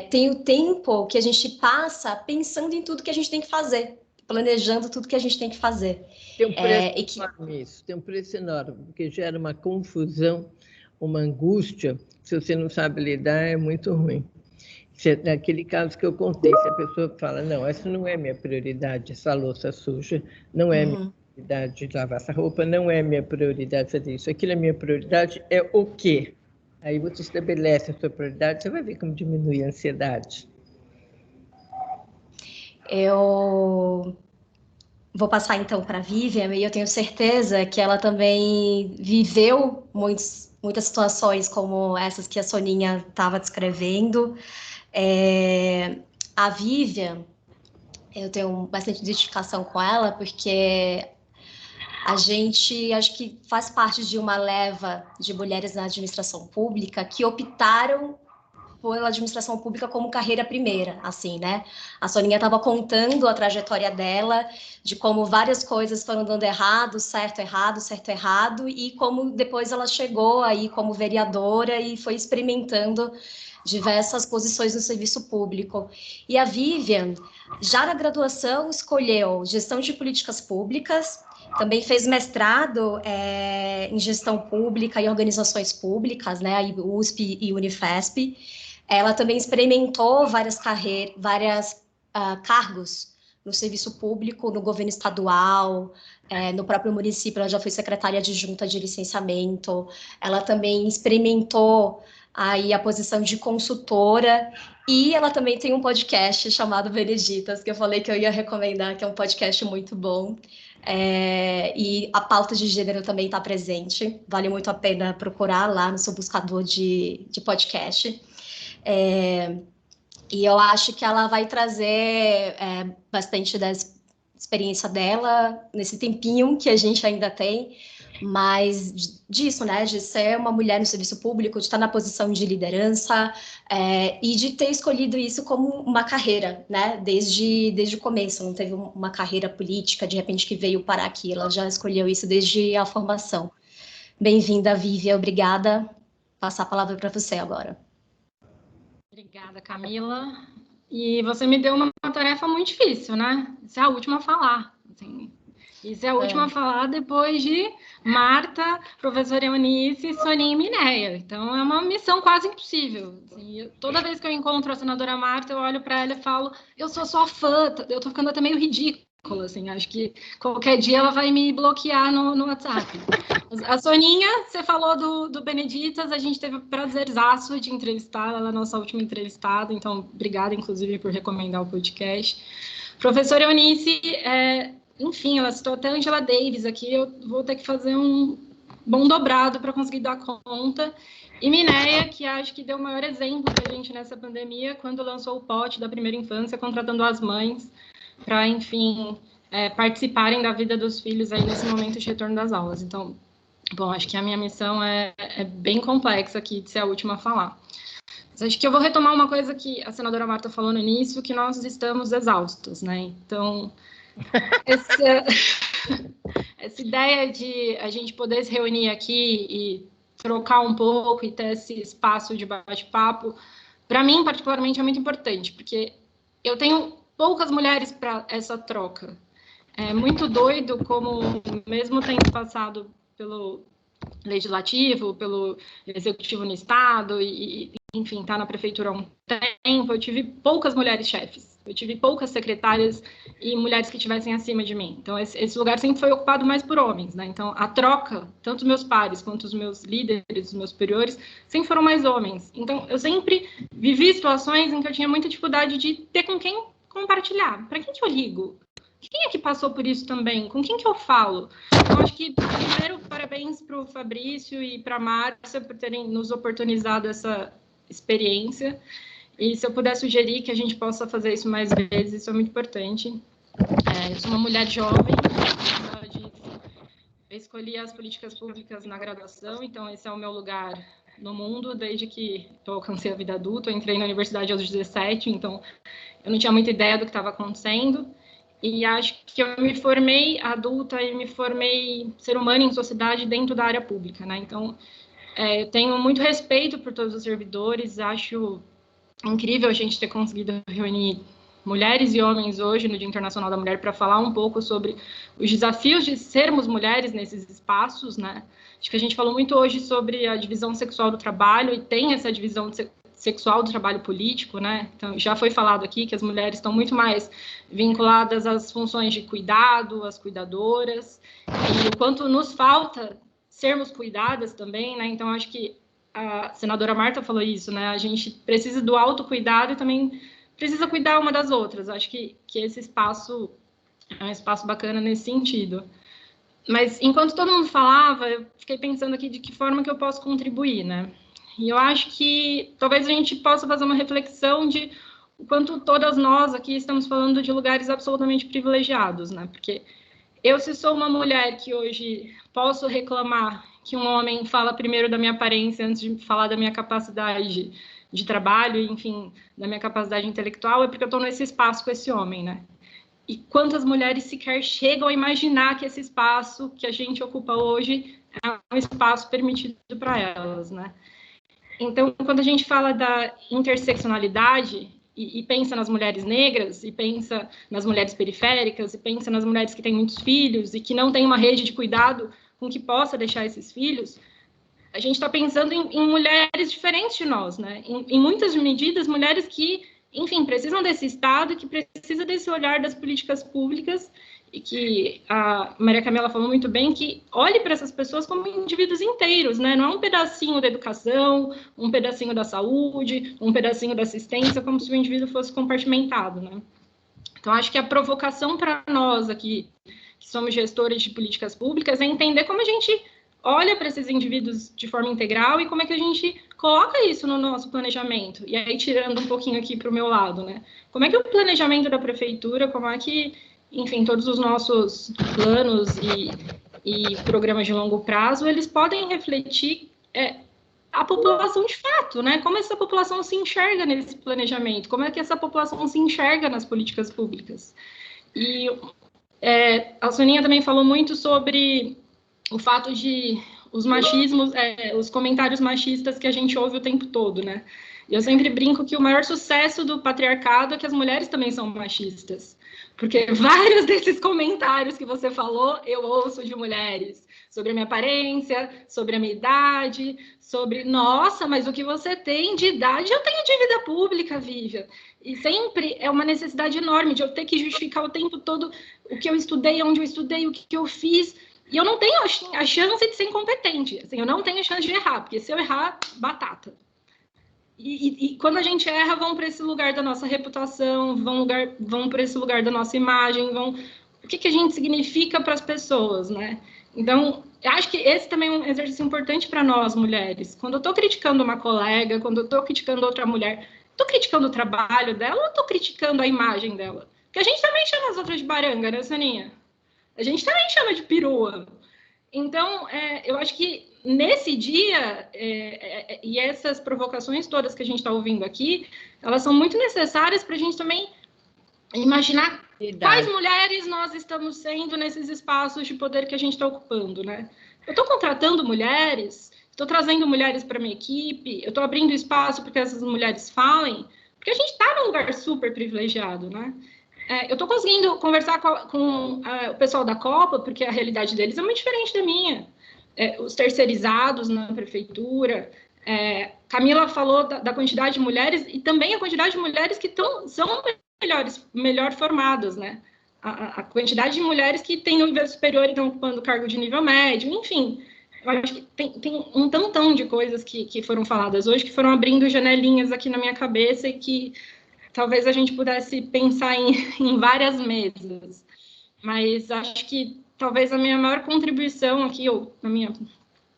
tem o tempo que a gente passa pensando em tudo que a gente tem que fazer, planejando tudo que a gente tem que fazer. Tem um preço enorme isso, tem um preço enorme, porque gera uma confusão, uma angústia, se você não sabe lidar, é muito ruim. Naquele caso que eu contei, se a pessoa fala, não, essa não é minha prioridade, essa louça suja, não é minha prioridade de lavar essa roupa, não é minha prioridade fazer isso, aquilo é minha prioridade, é o quê? Aí você estabelece a sua prioridade, você vai ver como diminui a ansiedade. Vou passar então para a Vivian, e eu tenho certeza que ela também viveu muitas situações como essas que a Soninha estava descrevendo. A Vivian, eu tenho bastante identificação com ela, porque a gente, acho que faz parte de uma leva de mulheres na administração pública que optaram pela administração pública como carreira primeira, assim, né? A Soninha estava contando a trajetória dela, de como várias coisas foram dando errado, certo, errado, e como depois ela chegou aí como vereadora e foi experimentando diversas posições no serviço público. E a Vivian, já na graduação, escolheu gestão de políticas públicas, também fez mestrado em gestão pública e organizações públicas, né, USP e Unifesp. Ela também experimentou vários cargos no serviço público, no governo estadual, no próprio município, ela já foi secretária adjunta de licenciamento, ela também experimentou aí a posição de consultora, e ela também tem um podcast chamado Beneditas, que eu falei que eu ia recomendar, que é um podcast muito bom. E a pauta de gênero também está presente, vale muito a pena procurar lá no seu buscador de podcast. E eu acho que ela vai trazer bastante da experiência dela nesse tempinho que a gente ainda tem, mas disso, né, de ser uma mulher no serviço público, de estar na posição de liderança e de ter escolhido isso como uma carreira, né, desde o começo, não teve uma carreira política, de repente, que veio parar aqui, ela já escolheu isso desde a formação. Bem-vinda, Vivian, obrigada. Passar a palavra para você agora. Obrigada, Camila. E você me deu uma tarefa muito difícil, né? Você é a última a falar. Assim. Isso é a última a falar depois de Marta, professora Eunice, Soninha e Mineia. Então, é uma missão quase impossível. Assim, toda vez que eu encontro a senadora Marta, eu olho para ela e falo, eu sou sua fã, eu tô ficando até meio ridícula. Assim, acho que qualquer dia ela vai me bloquear no WhatsApp. A Soninha, você falou do Beneditas, a gente teve o prazerzaço de entrevistar, ela é a nossa última entrevistada, então obrigada, inclusive, por recomendar o podcast. Professora Eunice, enfim, ela citou até a Angela Davis aqui, eu vou ter que fazer um bom dobrado para conseguir dar conta. E Mineia, que acho que deu o maior exemplo para a gente nessa pandemia, quando lançou o POT da primeira infância, contratando as mães para, enfim, participarem da vida dos filhos aí nesse momento de retorno das aulas. Então, bom, acho que a minha missão é bem complexa aqui de ser a última a falar. Mas acho que eu vou retomar uma coisa que a senadora Marta falou no início, que nós estamos exaustos, né? Então, essa ideia de a gente poder se reunir aqui e trocar um pouco e ter esse espaço de bate-papo, para mim, particularmente, é muito importante, porque eu tenho poucas mulheres para essa troca. É muito doido como, mesmo tendo passado pelo legislativo, pelo executivo no estado e enfim, tá na prefeitura há um tempo, eu tive poucas mulheres chefes, eu tive poucas secretárias e mulheres que estivessem acima de mim. Então, esse lugar sempre foi ocupado mais por homens, né? Então, a troca, tanto os meus pares quanto os meus líderes, os meus superiores, sempre foram mais homens. Então, eu sempre vivi situações em que eu tinha muita dificuldade de ter com quem compartilhar. Para quem que eu ligo? Quem é que passou por isso também? Com quem que eu falo? Então, acho que, primeiro, parabéns para o Fabrício e para a Márcia por terem nos oportunizado essa experiência. E se eu puder sugerir que a gente possa fazer isso mais vezes, isso é muito importante. Eu sou uma mulher jovem, como ela disse, eu escolhi as políticas públicas na graduação, então esse é o meu lugar no mundo, desde que eu alcancei a vida adulta. Eu entrei na universidade aos 17, então eu não tinha muita ideia do que estava acontecendo. E acho que eu me formei adulta e me formei ser humana em sociedade dentro da área pública, né? Então, eu tenho muito respeito por todos os servidores, acho incrível a gente ter conseguido reunir mulheres e homens hoje no Dia Internacional da Mulher para falar um pouco sobre os desafios de sermos mulheres nesses espaços, né? Acho que a gente falou muito hoje sobre a divisão sexual do trabalho e tem essa divisão sexual do trabalho político, né? Então, já foi falado aqui que as mulheres estão muito mais vinculadas às funções de cuidado, às cuidadoras, e o quanto nos falta sermos cuidadas também, né? Então, acho que a senadora Marta falou isso, né? A gente precisa do autocuidado e também precisa cuidar uma das outras. Acho que esse espaço é um espaço bacana nesse sentido. Mas, enquanto todo mundo falava, eu fiquei pensando aqui de que forma que eu posso contribuir, né? E eu acho que talvez a gente possa fazer uma reflexão de o quanto todas nós aqui estamos falando de lugares absolutamente privilegiados, né? Porque eu, se sou uma mulher que hoje posso reclamar que um homem fala primeiro da minha aparência antes de falar da minha capacidade de trabalho, enfim, da minha capacidade intelectual, é porque eu estou nesse espaço com esse homem, né? E quantas mulheres sequer chegam a imaginar que esse espaço que a gente ocupa hoje é um espaço permitido para elas, né? Então, quando a gente fala da interseccionalidade e pensa nas mulheres negras, e pensa nas mulheres periféricas, e pensa nas mulheres que têm muitos filhos e que não têm uma rede de cuidado com que possa deixar esses filhos, a gente está pensando em mulheres diferentes de nós, né? Em muitas medidas, mulheres que, enfim, precisam desse Estado, que precisa desse olhar das políticas públicas, e que a Maria Camila falou muito bem, que olhe para essas pessoas como indivíduos inteiros, né? Não é um pedacinho da educação, um pedacinho da saúde, um pedacinho da assistência, como se o indivíduo fosse compartimentado, né? Então, acho que a provocação para nós aqui, que somos gestores de políticas públicas, é entender como a gente olha para esses indivíduos de forma integral e como é que a gente coloca isso no nosso planejamento. E aí, tirando um pouquinho aqui para o meu lado, né? Como é que o planejamento da prefeitura, como é que, enfim, todos os nossos planos e programas de longo prazo, eles podem refletir a população de fato, né? Como essa população se enxerga nesse planejamento, como é que essa população se enxerga nas políticas públicas. E a Soninha também falou muito sobre o fato de os machismos, os comentários machistas que a gente ouve o tempo todo, né? E eu sempre brinco que o maior sucesso do patriarcado é que as mulheres também são machistas. Porque vários desses comentários que você falou, eu ouço de mulheres. Sobre a minha aparência, sobre a minha idade, sobre, nossa, mas o que você tem de idade, eu tenho de vida pública, Vivian. E sempre é uma necessidade enorme de eu ter que justificar o tempo todo o que eu estudei, onde eu estudei, o que eu fiz. E eu não tenho a chance de ser incompetente. Assim, eu não tenho a chance de errar, porque se eu errar, batata. E quando a gente erra, vão para esse lugar da nossa reputação, vão para esse lugar da nossa imagem, o que a gente significa para as pessoas, né? Então, eu acho que esse também é um exercício importante para nós, mulheres. Quando eu estou criticando uma colega, quando eu estou criticando outra mulher, estou criticando o trabalho dela ou estou criticando a imagem dela? Porque a gente também chama as outras de baranga, né, Soninha? A gente também chama de perua. Então, eu acho que nesse dia, e essas provocações todas que a gente está ouvindo aqui, elas são muito necessárias para a gente também imaginar quais mulheres nós estamos sendo nesses espaços de poder que a gente está ocupando, né? Eu estou contratando mulheres, estou trazendo mulheres para minha equipe, eu estou abrindo espaço para que essas mulheres falem, porque a gente está num lugar super privilegiado, né? Eu estou conseguindo conversar com o pessoal da Copa, porque a realidade deles é muito diferente da minha. Os terceirizados na prefeitura. Camila falou da quantidade de mulheres e também a quantidade de mulheres que são melhor formadas, né? A quantidade de mulheres que têm um nível superior e estão ocupando cargo de nível médio, enfim. Eu acho que tem um tantão de coisas que foram faladas hoje, que foram abrindo janelinhas aqui na minha cabeça e que talvez a gente pudesse pensar em várias mesas. Mas acho que talvez a minha maior contribuição aqui, ou a minha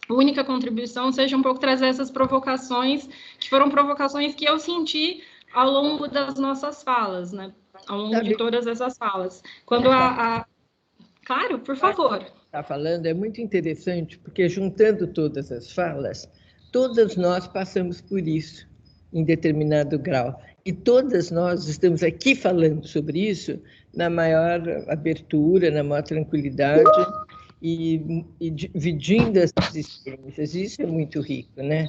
única contribuição, seja um pouco trazer essas provocações, que foram provocações que eu senti ao longo das nossas falas, né? Ao longo de todas essas falas. Quando Claro, por favor. Está falando, é muito interessante, porque juntando todas as falas, todas nós passamos por isso, em determinado grau. E todas nós estamos aqui falando sobre isso na maior abertura, na maior tranquilidade e dividindo essas experiências. Isso é muito rico, né?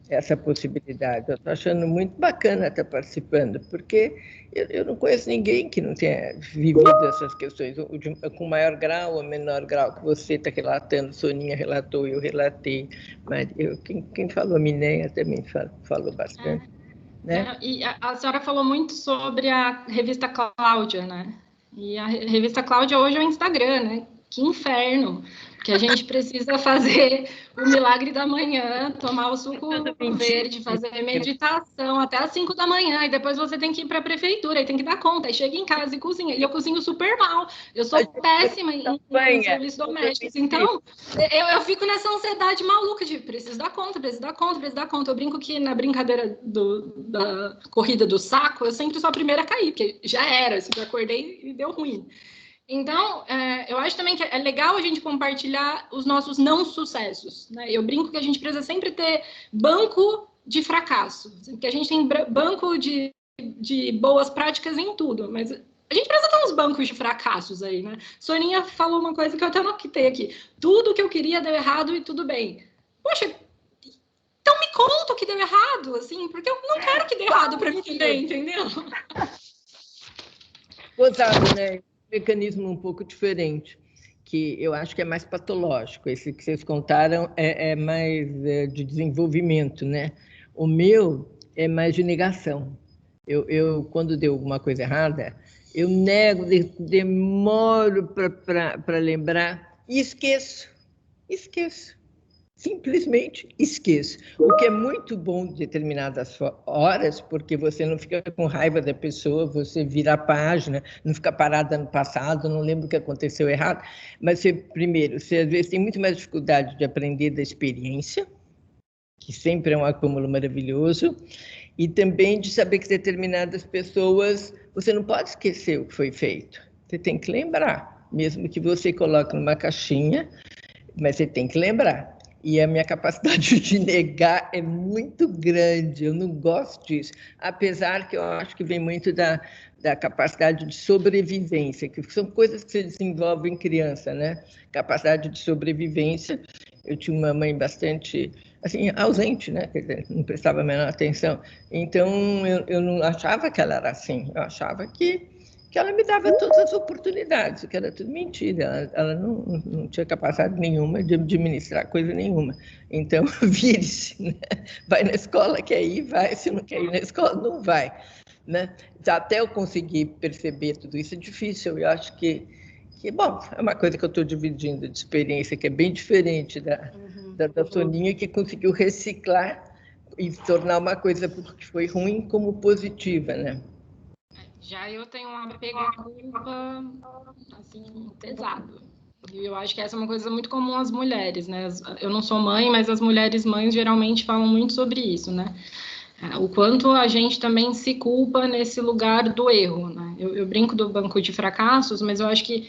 Essa possibilidade. Eu estou achando muito bacana estar participando, porque eu não conheço ninguém que não tenha vivido essas questões com maior grau ou menor grau, que você está relatando, Soninha relatou, eu relatei, mas quem falou, Mineia também falou bastante. Né? E a senhora falou muito sobre a revista Cláudia, né? E a revista Cláudia hoje é o Instagram, né? que inferno, porque a gente precisa fazer o milagre da manhã, tomar o suco verde, fazer meditação até às 5 da manhã, e depois você tem que ir para a prefeitura, e tem que dar conta, aí chega em casa e cozinha, e eu cozinho super mal, eu sou péssima em serviços domésticos, então eu fico nessa ansiedade maluca de preciso dar conta, eu brinco que na brincadeira da corrida do saco, eu sempre sou a primeira a cair, porque já era, assim, eu acordei e deu ruim. Então, eu acho também que é legal a gente compartilhar os nossos não sucessos, né? Eu brinco que a gente precisa sempre ter banco de fracasso, porque a gente tem banco de boas práticas em tudo, mas a gente precisa ter uns bancos de fracassos aí, né? Soninha falou uma coisa que eu até anotei aqui. Tudo que eu queria deu errado e tudo bem. Poxa, então me conta o que deu errado, assim, porque eu não quero que dê errado para mim também, entendeu? Gozado, né? Mecanismo um pouco diferente, que eu acho que é mais patológico. Esse que vocês contaram é mais de desenvolvimento, né? O meu é mais de negação. Eu quando deu alguma coisa errada, eu nego, demoro para lembrar e esqueço. Simplesmente esqueço. O que é muito bom em determinadas horas, porque você não fica com raiva da pessoa, você vira a página, não fica parada no passado, não lembra o que aconteceu errado. Mas, primeiro, você às vezes tem muito mais dificuldade de aprender da experiência, que sempre é um acúmulo maravilhoso, e também de saber que determinadas pessoas, você não pode esquecer o que foi feito. Você tem que lembrar, mesmo que você coloque numa caixinha, mas você tem que lembrar. E a minha capacidade de negar é muito grande, eu não gosto disso, apesar que eu acho que vem muito da capacidade de sobrevivência, que são coisas que se desenvolvem em criança, né? Capacidade de sobrevivência. Eu tinha uma mãe bastante, assim, ausente, né? Quer dizer, não prestava a menor atenção. Então, eu não achava que ela era assim, eu achava que ela me dava todas as oportunidades, que era tudo mentira, ela não tinha capacidade nenhuma de administrar coisa nenhuma. Então, vire-se, né? Vai na escola, quer ir, vai, se não quer ir na escola, não vai. Né? Até eu conseguir perceber tudo isso é difícil, eu acho que bom, é uma coisa que eu estou dividindo de experiência, que é bem diferente da Soninha, que conseguiu reciclar e tornar uma coisa que foi ruim como positiva, né? Já eu tenho um apego à culpa, assim, pesado. E eu acho que essa é uma coisa muito comum às mulheres, né? Eu não sou mãe, mas as mulheres mães geralmente falam muito sobre isso, né? O quanto a gente também se culpa nesse lugar do erro, né? Eu brinco do banco de fracassos, mas eu acho que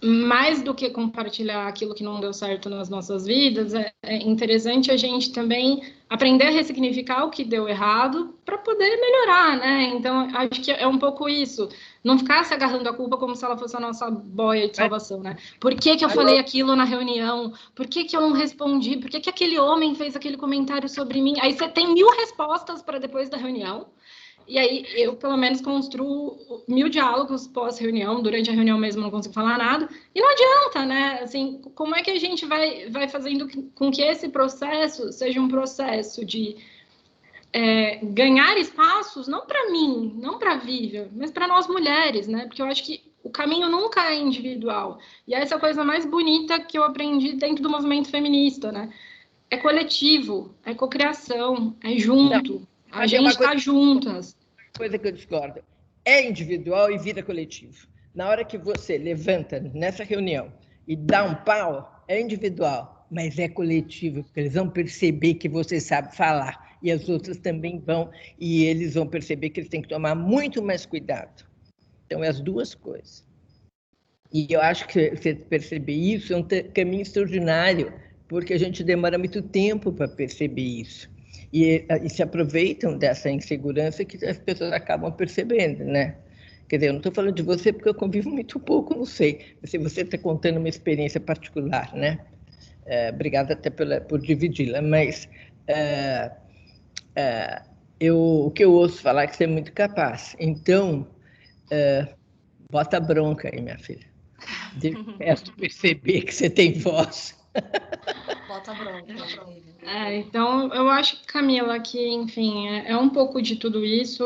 mais do que compartilhar aquilo que não deu certo nas nossas vidas, é interessante a gente também aprender a ressignificar o que deu errado para poder melhorar, né? Então, acho que é um pouco isso. Não ficar se agarrando a culpa como se ela fosse a nossa boia de salvação, né? Por que eu falei aquilo na reunião? Por que eu não respondi? Por que aquele homem fez aquele comentário sobre mim? Aí você tem 1000 respostas para depois da reunião. E aí, eu, pelo menos, construo 1000 diálogos pós-reunião, durante a reunião mesmo não consigo falar nada, e não adianta, né? Assim, como é que a gente vai fazendo com que esse processo seja um processo de ganhar espaços, não para mim, não para a Vivian, mas para nós mulheres, né? Porque eu acho que o caminho nunca é individual. E essa é a coisa mais bonita que eu aprendi dentro do movimento feminista, né? É coletivo, é cocriação, é junto. A gente está juntas. Coisa que eu discordo. É individual e vira coletivo. Na hora que você levanta nessa reunião e dá um pau, é individual, mas é coletivo, porque eles vão perceber que você sabe falar e as outras também vão, e eles vão perceber que eles têm que tomar muito mais cuidado. Então, é as duas coisas. E eu acho que você perceber isso é um caminho extraordinário, porque a gente demora muito tempo para perceber isso. E se aproveitam dessa insegurança que as pessoas acabam percebendo, né? Quer dizer, eu não estou falando de você porque eu convivo muito pouco, não sei. Se você está contando uma experiência particular, né? Obrigada até por dividi-la, mas o que eu ouço falar é que você é muito capaz. Então, bota bronca aí, minha filha. Peço perceber que você tem voz. Bota bronca. Então, eu acho, Camila, que, enfim, é um pouco de tudo isso,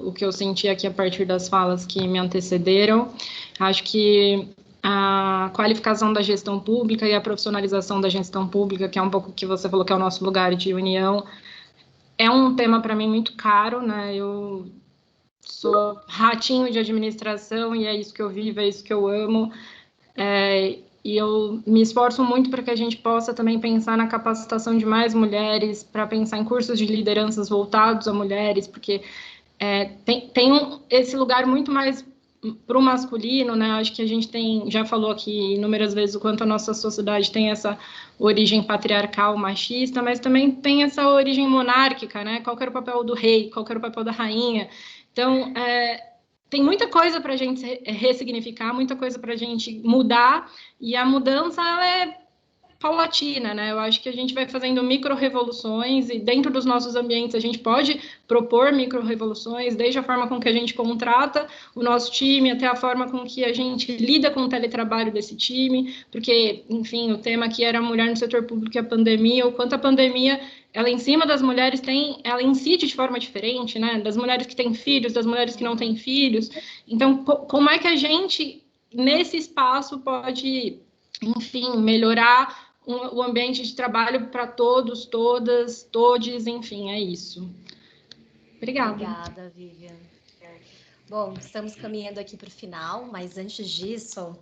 o que eu senti aqui a partir das falas que me antecederam. Acho que a qualificação da gestão pública e a profissionalização da gestão pública, que é um pouco o que você falou que é o nosso lugar de união, é um tema para mim muito caro, né? Eu sou ratinho de administração e é isso que eu vivo, é isso que eu amo. E eu me esforço muito para que a gente possa também pensar na capacitação de mais mulheres, para pensar em cursos de lideranças voltados a mulheres, porque tem esse lugar muito mais para o masculino, né? Acho que a gente já falou aqui inúmeras vezes o quanto a nossa sociedade tem essa origem patriarcal, machista, mas também tem essa origem monárquica, né? Qual que era o papel do rei, qual que era o papel da rainha. Então, tem muita coisa para a gente ressignificar, muita coisa para a gente mudar, e a mudança ela é paulatina, né? Eu acho que a gente vai fazendo micro-revoluções, e dentro dos nossos ambientes a gente pode propor micro-revoluções, desde a forma com que a gente contrata o nosso time, até a forma com que a gente lida com o teletrabalho desse time, porque, enfim, o tema aqui era a mulher no setor público e a pandemia, o quanto a pandemia, ela em cima das mulheres ela incide de forma diferente, né? Das mulheres que têm filhos, das mulheres que não têm filhos. Então, como é que a gente, nesse espaço, pode, enfim, melhorar o ambiente de trabalho para todos, todas, todes, enfim, é isso. Obrigada. Obrigada, Vivian. Bom, estamos caminhando aqui para o final, mas antes disso,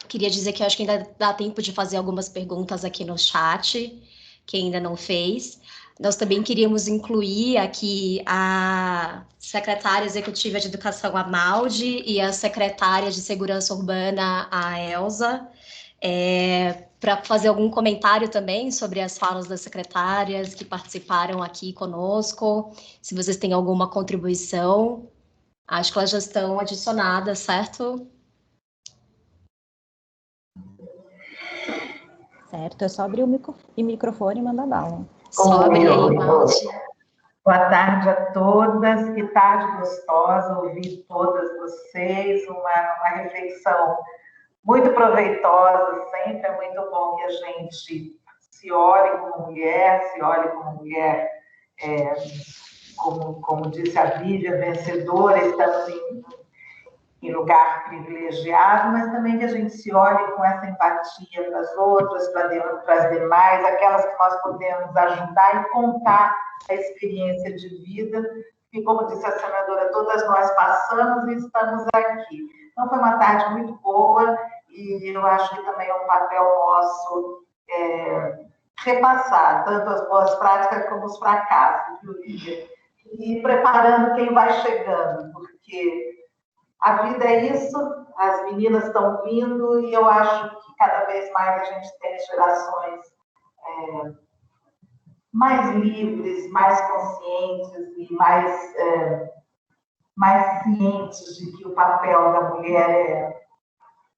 queria dizer que eu acho que ainda dá tempo de fazer algumas perguntas aqui no chat, que ainda não fez. Nós também queríamos incluir aqui a secretária executiva de Educação, a Maldi, e a secretária de Segurança Urbana, a Elza, para fazer algum comentário também sobre as falas das secretárias que participaram aqui conosco, se vocês têm alguma contribuição. Acho que elas já estão adicionadas, certo? Certo, é só abrir o microfone e mandar bala. Só abrir aí, Maldi. Boa tarde a todas, que tarde gostosa ouvir todas vocês, uma reflexão muito proveitosa, sempre é muito bom que a gente se olhe como mulher, como disse a Vivian, vencedora, estamos em lugar privilegiado, mas também que a gente se olhe com essa empatia para as outras, para as demais, aquelas que nós podemos ajudar e contar a experiência de vida, que, como disse a senadora, todas nós passamos e estamos aqui. Então, foi uma tarde muito boa e eu acho que também é um papel nosso repassar tanto as boas práticas como os fracassos, viu, Lívia? E preparando quem vai chegando, porque a vida é isso, as meninas estão vindo e eu acho que cada vez mais a gente tem gerações mais livres, mais conscientes e mais cientes de que o papel da mulher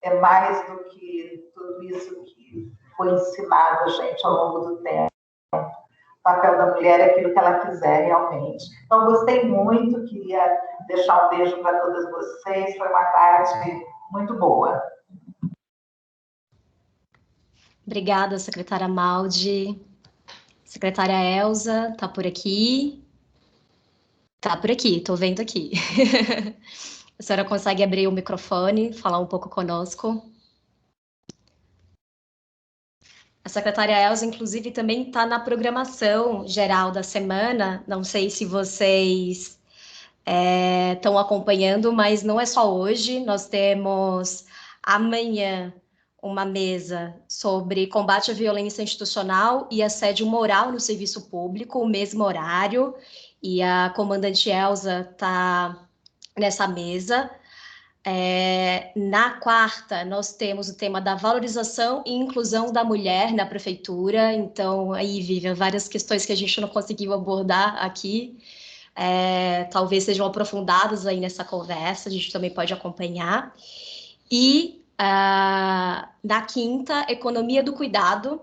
é mais do que tudo isso que foi ensinado a gente ao longo do tempo. O papel da mulher é aquilo que ela quiser realmente. Então, gostei muito, queria deixar um beijo para todas vocês, foi uma tarde muito boa. Obrigada, secretária Maldi. Secretária Elza, está por aqui? Está por aqui, estou vendo aqui. A senhora consegue abrir o microfone, falar um pouco conosco? A secretária Elza, inclusive, também está na programação geral da semana. Não sei se vocês estão acompanhando, mas não é só hoje. Nós temos amanhã uma mesa sobre combate à violência institucional e assédio moral no serviço público, o mesmo horário, e a comandante Elza está nessa mesa. Na quarta, nós temos o tema da valorização e inclusão da mulher na prefeitura. Então, aí, Vivian, várias questões que a gente não conseguiu abordar aqui, talvez sejam aprofundadas aí nessa conversa, a gente também pode acompanhar. E na quinta, economia do cuidado,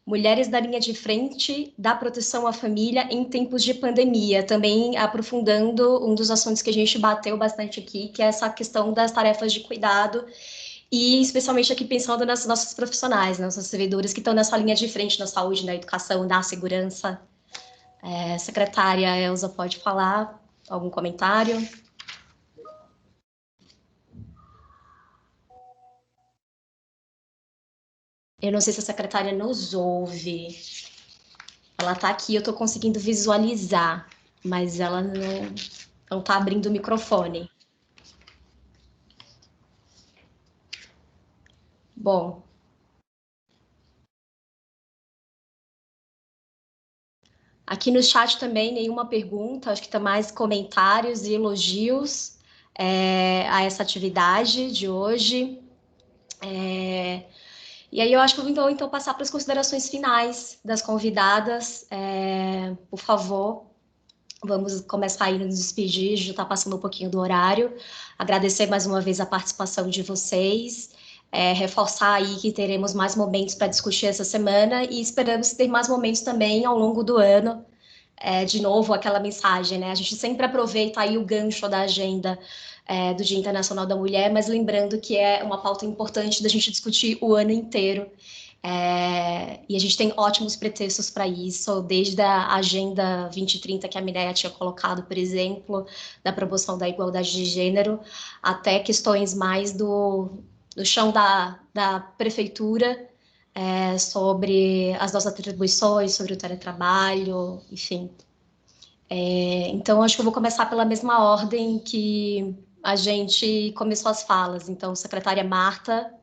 mulheres na linha de frente da proteção à família em tempos de pandemia, também aprofundando um dos assuntos que a gente bateu bastante aqui, que é essa questão das tarefas de cuidado, e especialmente aqui pensando nas nossas profissionais, nossas servidoras que estão nessa linha de frente na saúde, na educação, na segurança. Secretária Elza, pode falar? Algum comentário? Eu não sei se a secretária nos ouve. Ela está aqui, eu estou conseguindo visualizar, mas ela não está abrindo o microfone. Bom. Aqui no chat também, nenhuma pergunta, acho que está mais comentários e elogios a essa atividade de hoje. E aí eu acho que eu vou então passar para as considerações finais das convidadas. Por favor, vamos começar aí nos despedir, já está passando um pouquinho do horário. Agradecer mais uma vez a participação de vocês, reforçar aí que teremos mais momentos para discutir essa semana e esperamos ter mais momentos também ao longo do ano. De novo, aquela mensagem, né? A gente sempre aproveita aí o gancho da agenda do Dia Internacional da Mulher, mas lembrando que é uma pauta importante da gente discutir o ano inteiro. E a gente tem ótimos pretextos para isso, desde a Agenda 2030 que a Mireia tinha colocado, por exemplo, da promoção da igualdade de gênero, até questões mais do chão da prefeitura, sobre as nossas atribuições, sobre o teletrabalho, enfim. Então, acho que eu vou começar pela mesma ordem que a gente começou as falas. Então, secretária Marta,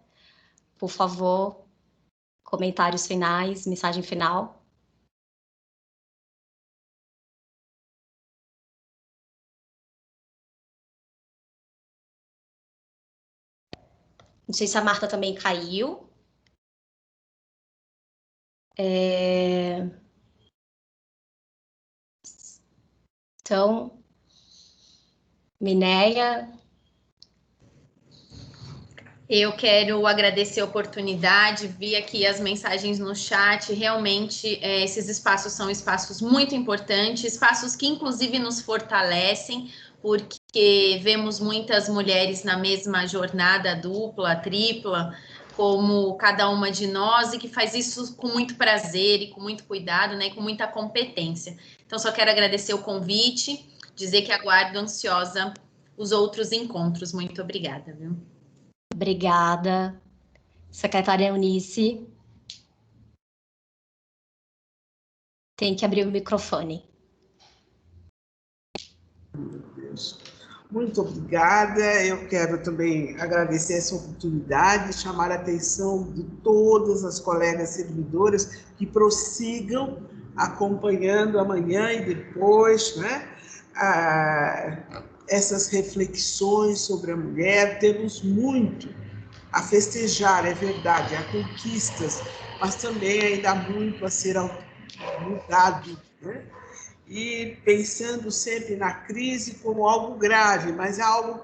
por favor, comentários finais, mensagem final. Não sei se a Marta também caiu. Então, Mineia. Eu quero agradecer a oportunidade, vi aqui as mensagens no chat, realmente esses espaços são espaços muito importantes, espaços que inclusive nos fortalecem, porque vemos muitas mulheres na mesma jornada dupla, tripla, como cada uma de nós, e que faz isso com muito prazer e com muito cuidado, né, e com muita competência. Então, só quero agradecer o convite, dizer que aguardo ansiosa os outros encontros. Muito obrigada, viu? Obrigada. Secretária Eunice. Tem que abrir o microfone. Muito obrigada. Eu quero também agradecer essa oportunidade, chamar a atenção de todas as colegas servidoras que prossigam acompanhando amanhã e depois, né, essas reflexões sobre a mulher. Temos muito a festejar, é verdade, há conquistas, mas também ainda há muito a ser mudado, né? E pensando sempre na crise como algo grave, mas é algo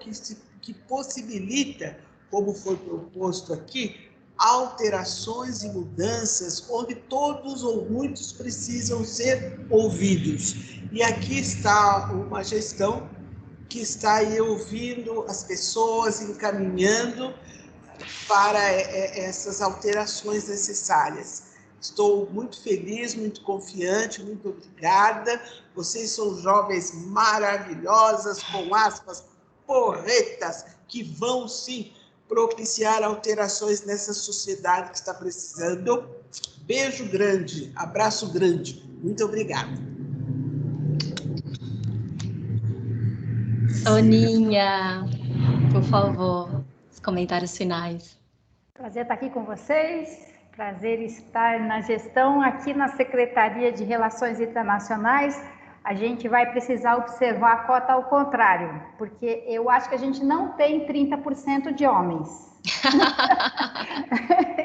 que possibilita, como foi proposto aqui, alterações e mudanças onde todos ou muitos precisam ser ouvidos. E aqui está uma gestão que está aí ouvindo as pessoas, encaminhando para essas alterações necessárias. Estou muito feliz, muito confiante, muito obrigada. Vocês são jovens maravilhosas, com aspas porretas, que vão sim propiciar alterações nessa sociedade que está precisando. Beijo grande, abraço grande. Muito obrigada. Soninha, por favor, os comentários finais. Prazer estar aqui com vocês. Prazer estar na gestão aqui na Secretaria de Relações Internacionais. A gente vai precisar observar a cota ao contrário, porque eu acho que a gente não tem 30% de homens.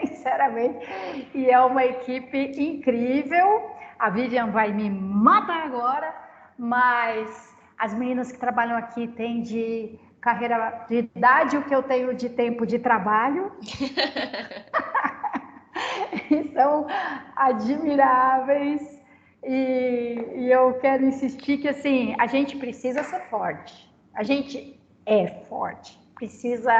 Sinceramente. E é uma equipe incrível. A Vivian vai me matar agora, mas as meninas que trabalham aqui têm de carreira de idade o que eu tenho de tempo de trabalho. São admiráveis e eu quero insistir que assim, a gente precisa ser forte, a gente é forte, precisa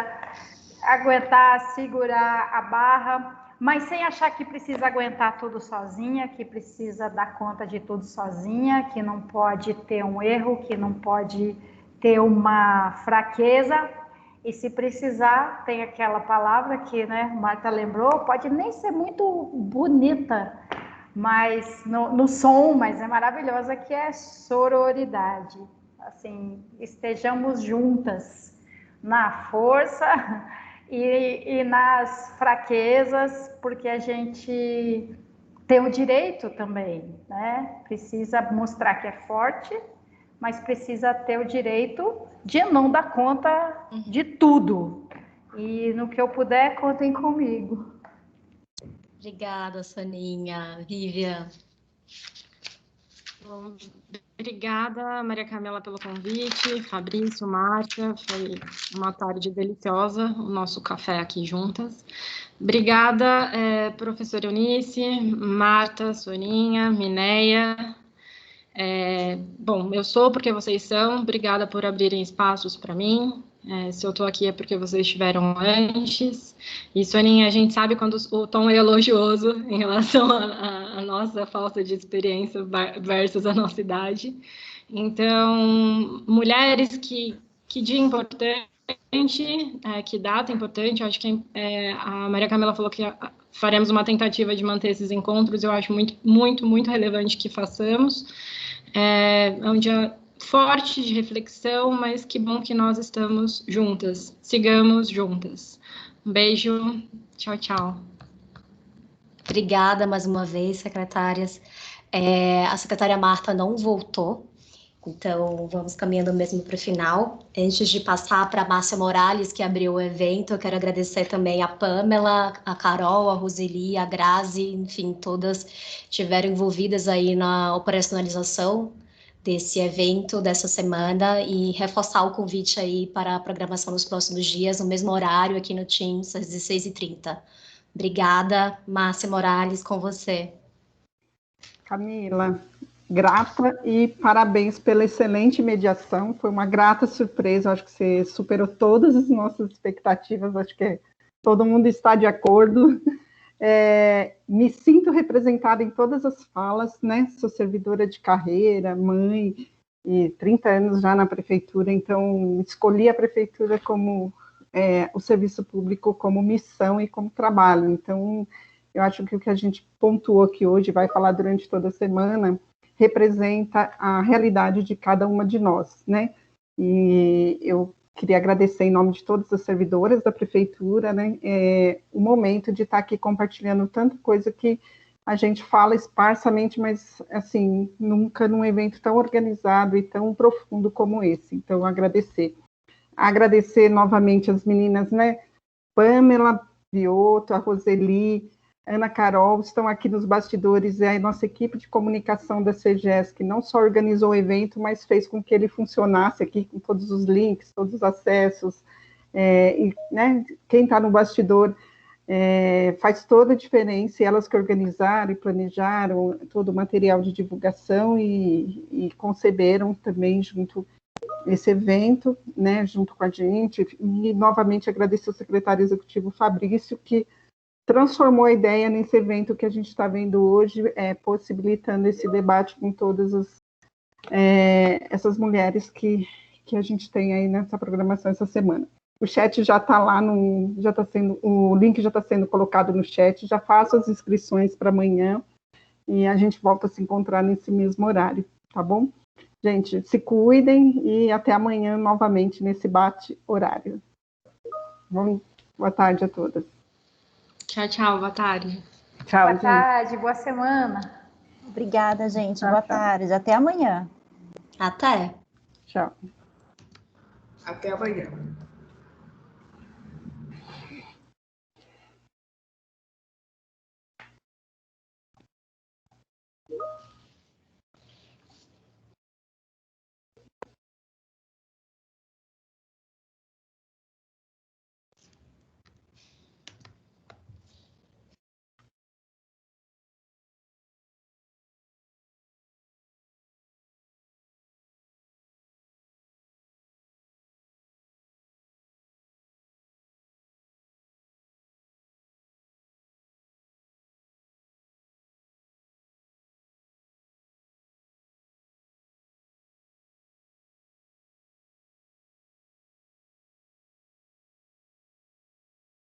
aguentar, segurar a barra, mas sem achar que precisa aguentar tudo sozinha, que precisa dar conta de tudo sozinha, que não pode ter um erro, que não pode ter uma fraqueza. E se precisar, tem aquela palavra que, né, Marta lembrou, pode nem ser muito bonita, mas no som, mas é maravilhosa, que é sororidade. Assim, estejamos juntas na força e nas fraquezas, porque a gente tem o direito também, né? Precisa mostrar que é forte, mas precisa ter o direito de não dar conta de tudo. E no que eu puder, contem comigo. Obrigada, Soninha. Vivian. Bom, obrigada, Maria Camila, pelo convite, Fabrício, Marta, foi uma tarde deliciosa, o nosso café aqui juntas. Obrigada, professora Eunice, Marta, Soninha, Mineia. Bom, eu sou porque vocês são, obrigada por abrirem espaços para mim. Se eu estou aqui é porque vocês estiveram antes. E, Soninha, a gente sabe quando o tom é elogioso em relação à nossa falta de experiência versus a nossa idade. Então, mulheres, que dia importante, que data importante. Eu acho que a Maria Camila falou que faremos uma tentativa de manter esses encontros. Eu acho muito, muito, muito relevante que façamos. É um dia forte de reflexão, mas que bom que nós estamos juntas. Sigamos juntas. Um beijo. Tchau, tchau. Obrigada mais uma vez, secretárias. A secretária Marta não voltou, então vamos caminhando mesmo para o final. Antes de passar para a Márcia Morales, que abriu o evento, eu quero agradecer também a Pamela, a Carol, a Roseli, a Grazi, enfim, todas estiveram envolvidas aí na operacionalização desse evento, dessa semana, e reforçar o convite aí para a programação nos próximos dias, no mesmo horário aqui no Teams, às 16h30. Obrigada, Márcia Morales, com você. Camila, grata e parabéns pela excelente mediação, foi uma grata surpresa, acho que você superou todas as nossas expectativas, acho que todo mundo está de acordo. Me sinto representada em todas as falas, né? Sou servidora de carreira, mãe, e 30 anos já na prefeitura, então escolhi a prefeitura como o serviço público como missão e como trabalho. Então, eu acho que o que a gente pontuou aqui hoje, vai falar durante toda a semana, representa a realidade de cada uma de nós, né? E eu queria agradecer em nome de todas as servidoras da prefeitura, né, o momento de estar aqui compartilhando tanta coisa que a gente fala esparsamente, mas, assim, nunca num evento tão organizado e tão profundo como esse. Então, agradecer novamente as meninas, né, Pamela Vioto, a Roseli, Ana Carol, estão aqui nos bastidores, a nossa equipe de comunicação da CGES, que não só organizou o evento, mas fez com que ele funcionasse aqui, com todos os links, todos os acessos, e, né, quem está no bastidor faz toda a diferença, e elas que organizaram e planejaram todo o material de divulgação e conceberam também junto esse evento, né, junto com a gente, e novamente agradecer ao secretário executivo Fabrício, que transformou a ideia nesse evento que a gente está vendo hoje, possibilitando esse debate com todas essas mulheres que a gente tem aí nessa programação essa semana. O chat já está lá, o link já está sendo colocado no chat, já faço as inscrições para amanhã, e a gente volta a se encontrar nesse mesmo horário, tá bom? Gente, se cuidem e até amanhã novamente nesse bate-horário. Boa tarde a todas. Tchau, tchau, boa tarde. Tchau, boa tarde, boa semana. Obrigada, gente. Boa tarde. Até amanhã. Até. Tchau. Até amanhã.